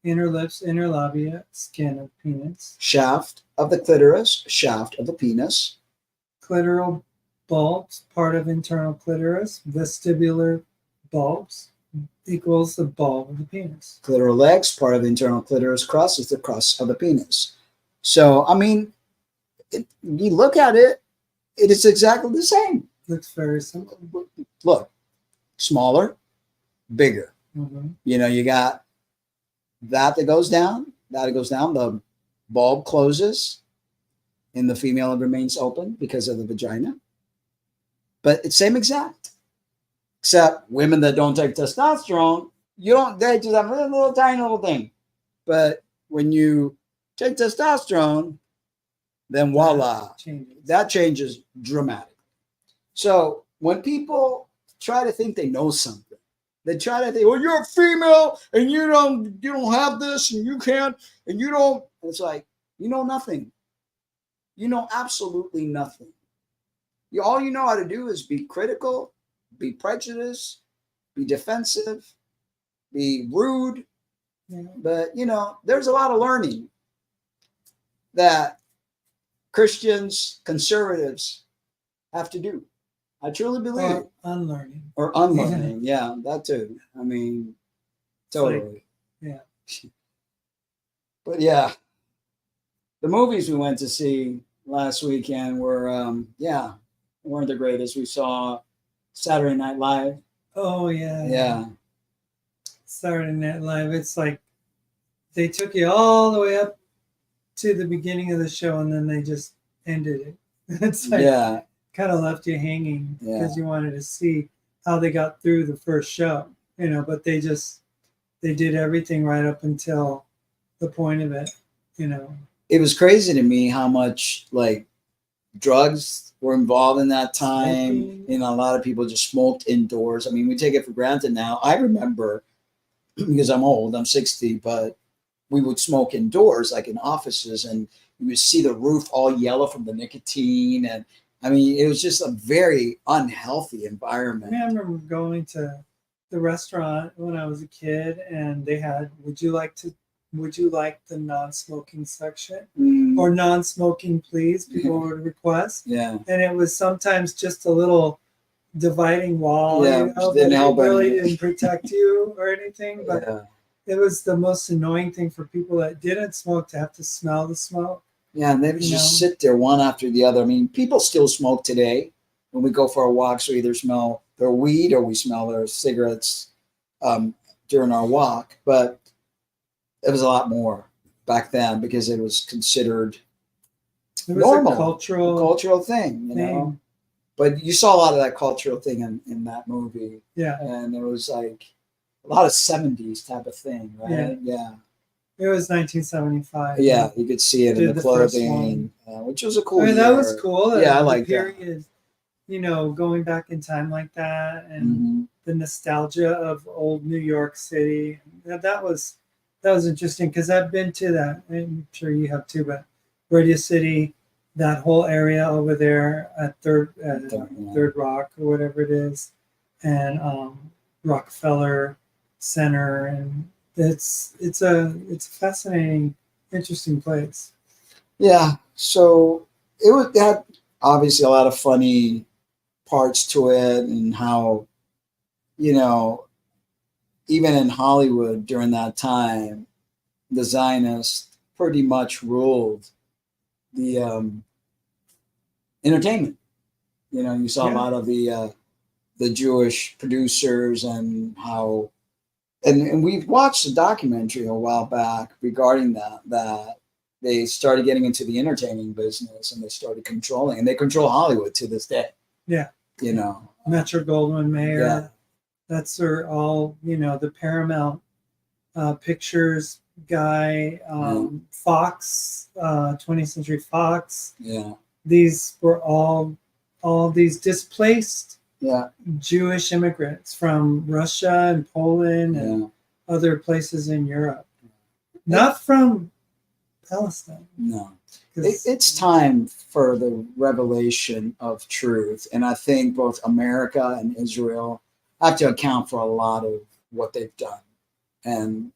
Inner lips, inner labia, skin of penis. Shaft of the clitoris, shaft of the penis. Clitoral bulbs, part of internal clitoris. Vestibular bulbs equals the bulb of the penis. Clitoral legs, part of internal clitoris, crus is the crus of the penis. So, I mean, you look at it, it is exactly the same. Looks very simple. Look, smaller, bigger. Mm-hmm. You know, you got that goes down, the bulb closes. In the female, it remains open because of the vagina. But it's same exact. Except women that don't take testosterone, they just have a little tiny little thing. But when you take testosterone, then voila, that changes dramatically. So when people try to think they know something, they try to think, well, you're a female and you don't have this and you can't and you don't. It's like, you know nothing. You know absolutely nothing. All you know how to do is be critical, be prejudiced, be defensive, be rude. Yeah. But, there's a lot of learning that Christians, conservatives have to do. I truly believe. Or unlearning. Yeah, that too. I mean, totally. Yeah. But yeah, the movies we went to see last weekend were, weren't the greatest. We saw Saturday Night Live. Oh, yeah. Yeah. Saturday Night Live. It's like they took you all the way up to the beginning of the show and then they just ended it. It's like kind of left you hanging because you wanted to see how they got through the first show, but they did everything right up until the point of it, It was crazy to me how much like drugs were involved in that time. A lot of people just smoked indoors. I mean, we take it for granted now. I remember, because I'm old, I'm 60, but we would smoke indoors, like in offices, and you would see the roof all yellow from the nicotine. And I mean, it was just a very unhealthy environment. I remember going to the restaurant when I was a kid and they had, would you like the non-smoking section or non-smoking, please? People would request. Yeah. And it was sometimes just a little dividing wall. Yeah, didn't help really didn't protect you or anything, but it was the most annoying thing for people that didn't smoke to have to smell the smoke. Yeah, and they would just sit there one after the other. I mean, people still smoke today. When we go for our walks, we either smell their weed or we smell their cigarettes during our walk. But it was a lot more back then because it was considered normal, a cultural thing, you know. But you saw a lot of that cultural thing in that movie. Yeah. And it was like a lot of 70s type of thing, right? Yeah. It was 1975. Yeah, you could see it in the clothing, which was a cool I mean, year. that was cool. Yeah, I like that. Period, you know, going back in time like that and the nostalgia of old New York City. That was interesting because I've been to that. I'm sure you have too, but Radio City, that whole area over there at Third Rock or whatever it is, and Rockefeller Center, and it's a fascinating, interesting place. Yeah, so it had obviously a lot of funny parts to it, and how, you know, even in Hollywood during that time, the Zionists pretty much ruled the entertainment. You know, you saw a lot of the Jewish producers and how, and we've watched a documentary a while back regarding that they started getting into the entertaining business and they started controlling, and they control Hollywood to this day. Yeah. You know, Metro Goldwyn Mayer. Yeah. That's all, you know, the Paramount Pictures guy, Fox, 20th Century Fox. Yeah. These were all these displaced Jewish immigrants from Russia and Poland and other places in Europe. Not from Palestine. No. It's time for the revelation of truth. And I think both America and Israel have to account for a lot of what they've done. And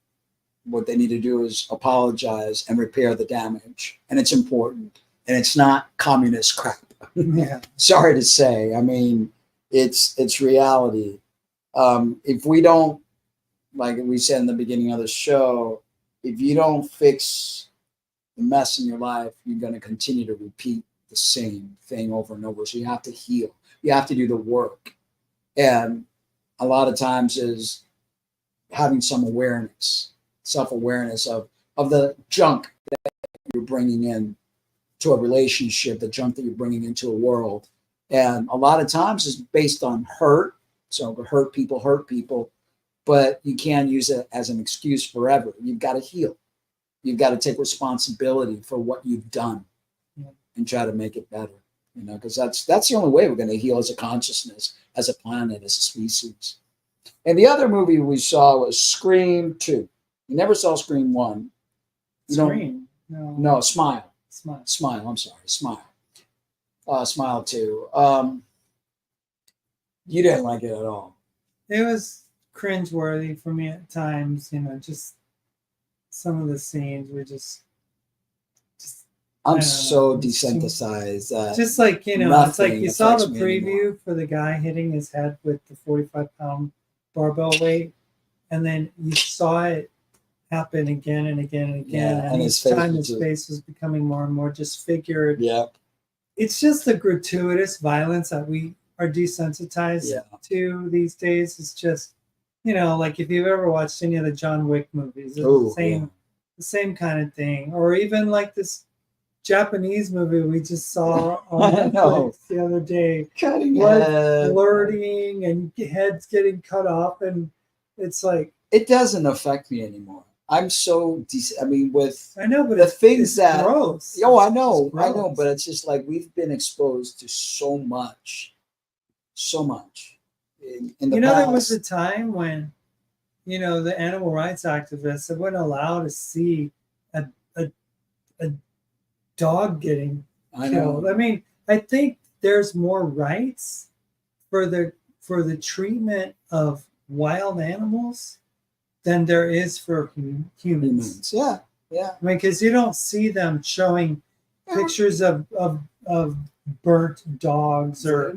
what they need to do is apologize and repair the damage. And it's important. And it's not communist crap. Yeah. Sorry to say. I mean, it's reality. If we don't, like we said in the beginning of the show, if you don't fix the mess in your life, you're going to continue to repeat the same thing over and over. So you have to heal. You have to do the work. And a lot of times is having some awareness, self-awareness of the junk that you're bringing in to a relationship, the junk that you're bringing into a world. And a lot of times is based on hurt. So hurt people, but you can't use it as an excuse forever. You've got to heal. You've got to take responsibility for what you've done and try to make it better, you know, because that's the only way we're going to heal as a consciousness, as a planet, as a species. And the other movie we saw was Scream 2. You never saw Scream 1. Scream? No, Smile. Smile. I'm sorry. Smile. Smile 2. You didn't like it at all. It was cringeworthy for me at times, you know, just some of the scenes were just I'm so desensitized. Just like, you know, it's like you saw the preview for the guy hitting his head with the 45-pound barbell weight, and then you saw it happen again and again and again. Yeah, and each time his face was becoming more and more disfigured. Yeah. It's just the gratuitous violence that we are desensitized to these days. It's just, you know, like if you've ever watched any of the John Wick movies, it's the same kind of thing. Or even like this Japanese movie we just saw on Netflix the other day. Cutting heads, flirting and heads getting cut off, and it's like it doesn't affect me anymore. I'm so I mean, with I know, but the things that gross. Oh, I know, but it's just like we've been exposed to so much in the you know, past. there was a time when, you know, the animal rights activists weren't allowed to see a dog getting killed. I mean, I think there's more rights for the treatment of wild animals than there is for humans. Yeah. I mean, because you don't see them showing pictures of burnt dogs or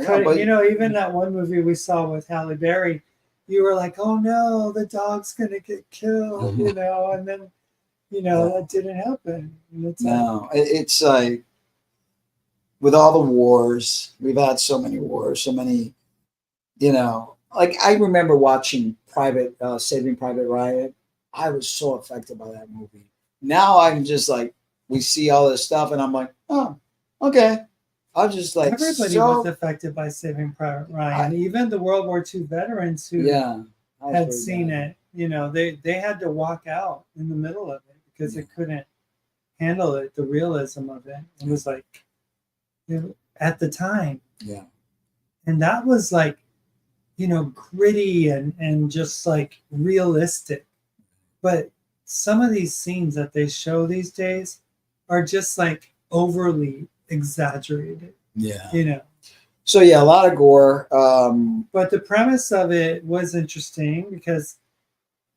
cutting, you know, even that one movie we saw with Halle Berry, you were like, oh no, the dog's gonna get killed, you know, and then that didn't happen. And it's No, it's like with all the wars, we've had so many wars, so many, like I remember watching Saving Private Ryan. I was so affected by that movie. Now I'm just like, we see all this stuff and I'm like, oh, okay. I'll just like, everybody was affected by Saving Private Ryan. Even the World War II veterans who had seen it, they had to walk out in the middle of it because they couldn't handle it, the realism of it. It was like, at the time. Yeah. And that was like, gritty and just like realistic. But some of these scenes that they show these days are just like overly exaggerated. Yeah. So yeah, a lot of gore. But the premise of it was interesting because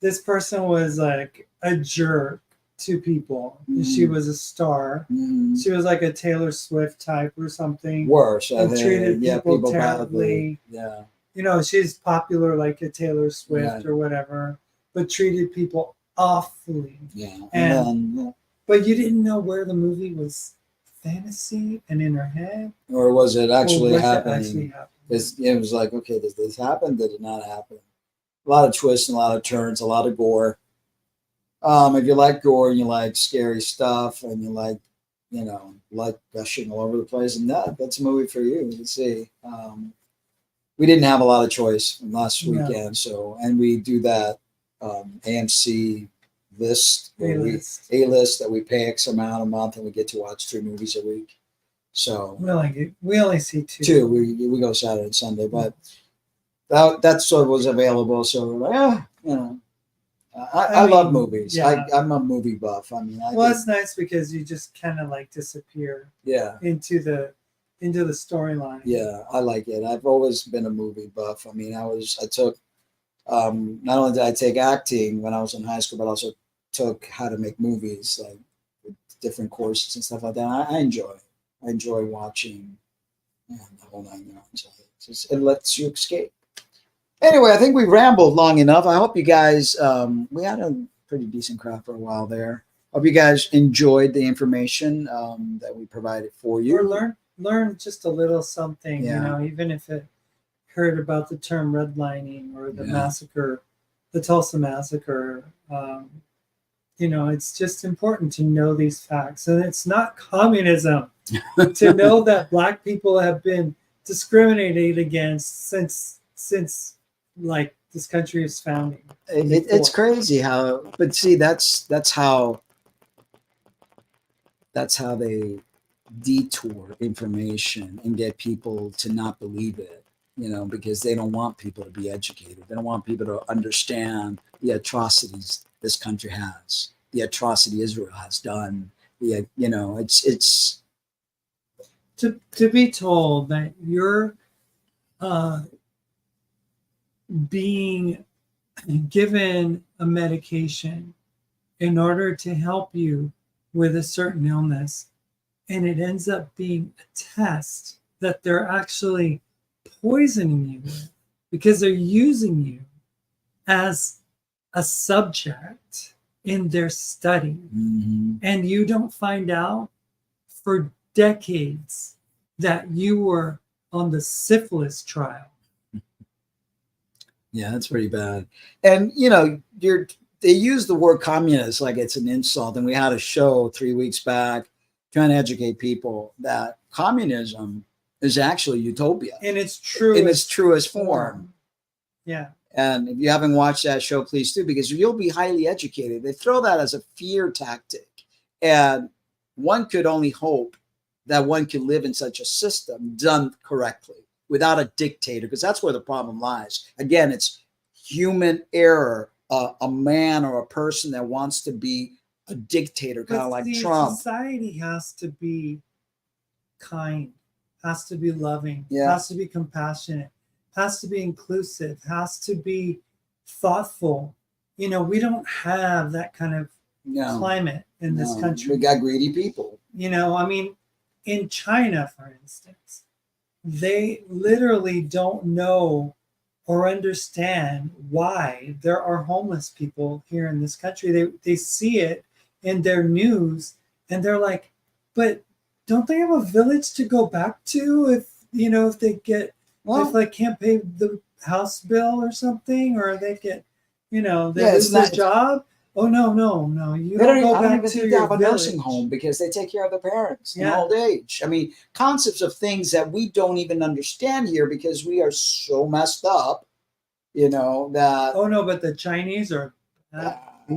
this person was like a jerk to people. She was a star. She was like a Taylor Swift type or something. Worse, I think. Treated people terribly. Yeah. She's popular like a Taylor Swift or whatever, but treated people awfully. Yeah. But you didn't know where the movie was fantasy and in her head, or was it actually happening? It was like, okay, did this happen? Did it not happen? A lot of twists and a lot of turns, a lot of gore. If you like gore and you like scary stuff and you like, like gushing all over the place, and that's a movie for you to see. We didn't have a lot of choice last weekend, and we do that AMC list, A-list that we pay X amount a month, and we get to watch 3 movies a week. So we only see 2. 2. We go Saturday and Sunday, but that sort of was available. So we're like, I love movies. Yeah. I'm a movie buff. I mean, it's nice because you just kind of like disappear. Into the storyline. Yeah, I like it. I've always been a movie buff. I mean, I took not only did I take acting when I was in high school, but also took how to make movies, like different courses and stuff like that. I enjoy watching the whole 9 yards. It lets you escape. Anyway, I think we rambled long enough. I hope you guys, we had a pretty decent crowd for a while there. Hope you guys enjoyed the information that we provided for you. Or learn just a little something, even if it heard about the term redlining or the massacre, the Tulsa massacre. It's just important to know these facts. And it's not communism to know that Black people have been discriminated against since like this country is founding. It's crazy how, but see, that's how they detour information and get people to not believe it, because they don't want people to be educated. They don't want people to understand the atrocities this country has, the atrocity Israel has done. It's to be told that you're being given a medication in order to help you with a certain illness, and it ends up being a test that they're actually poisoning you with because they're using you as a subject in their study. And you don't find out for decades that you were on the syphilis trial. Yeah, that's pretty bad. And they use the word communist like it's an insult. And we had a show 3 weeks back trying to educate people that communism is actually utopia in its truest form. Yeah. And if you haven't watched that show, please do, because you'll be highly educated. They throw that as a fear tactic. And one could only hope that one could live in such a system done correctly without a dictator, because that's where the problem lies. Again, it's human error, a man or a person that wants to be a dictator, kind of like Trump. Society has to be kind, has to be loving, Yeah. has to be compassionate, has to be inclusive, has to be thoughtful. We don't have that kind of climate in this country. We got greedy people. In China, for instance, they literally don't know or understand why there are homeless people here in this country. They see it in their news, and they're like, but don't they have a village to go back to if if they get if like can't pay the house bill or something, or they get they lose their job? Oh no, you don't go back to think your they have a village. nursing home because they take care of their parents in Yeah. old age. I mean, concepts of things that we don't even understand here because we are so messed up, that Oh no, but the Chinese are yeah. I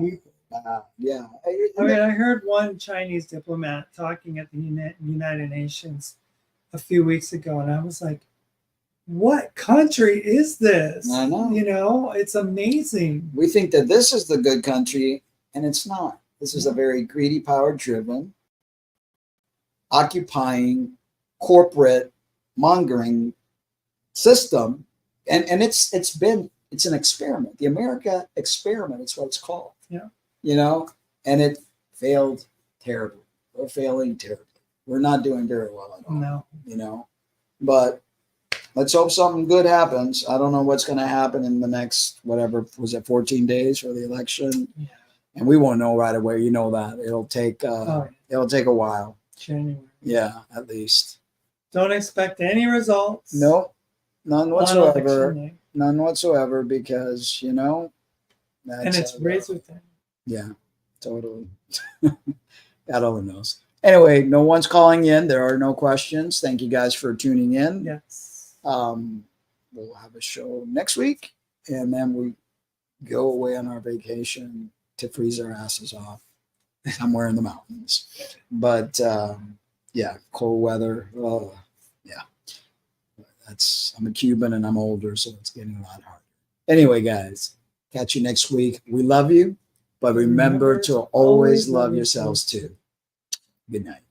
mean, I heard one Chinese diplomat talking at the United Nations a few weeks ago, and I was like, what country is this? I know. It's amazing. We think that this is the good country, and it's not. This is a very greedy, power-driven, occupying, corporate mongering system, and it's an experiment. The America experiment is what it's called. Yeah. And it failed terribly. We're failing terribly. We're not doing very well at all. No. But let's hope something good happens. I don't know what's going to happen in the next, whatever, was it 14 days for the election? Yeah. And we won't know right away. You know that. It'll take a while. January. Yeah, at least. Don't expect any results. No, none whatsoever. On None whatsoever, because, that's, and it's razor thin. Yeah, totally. God only knows. Anyway, no one's calling in. There are no questions. Thank you guys for tuning in. Yes. We'll have a show next week, and then we go away on our vacation to freeze our asses off somewhere in the mountains. But yeah, cold weather. Oh, yeah. I'm a Cuban and I'm older, so it's getting a lot harder. Anyway, guys, catch you next week. We love you, but remember to always love yourselves too. Good night.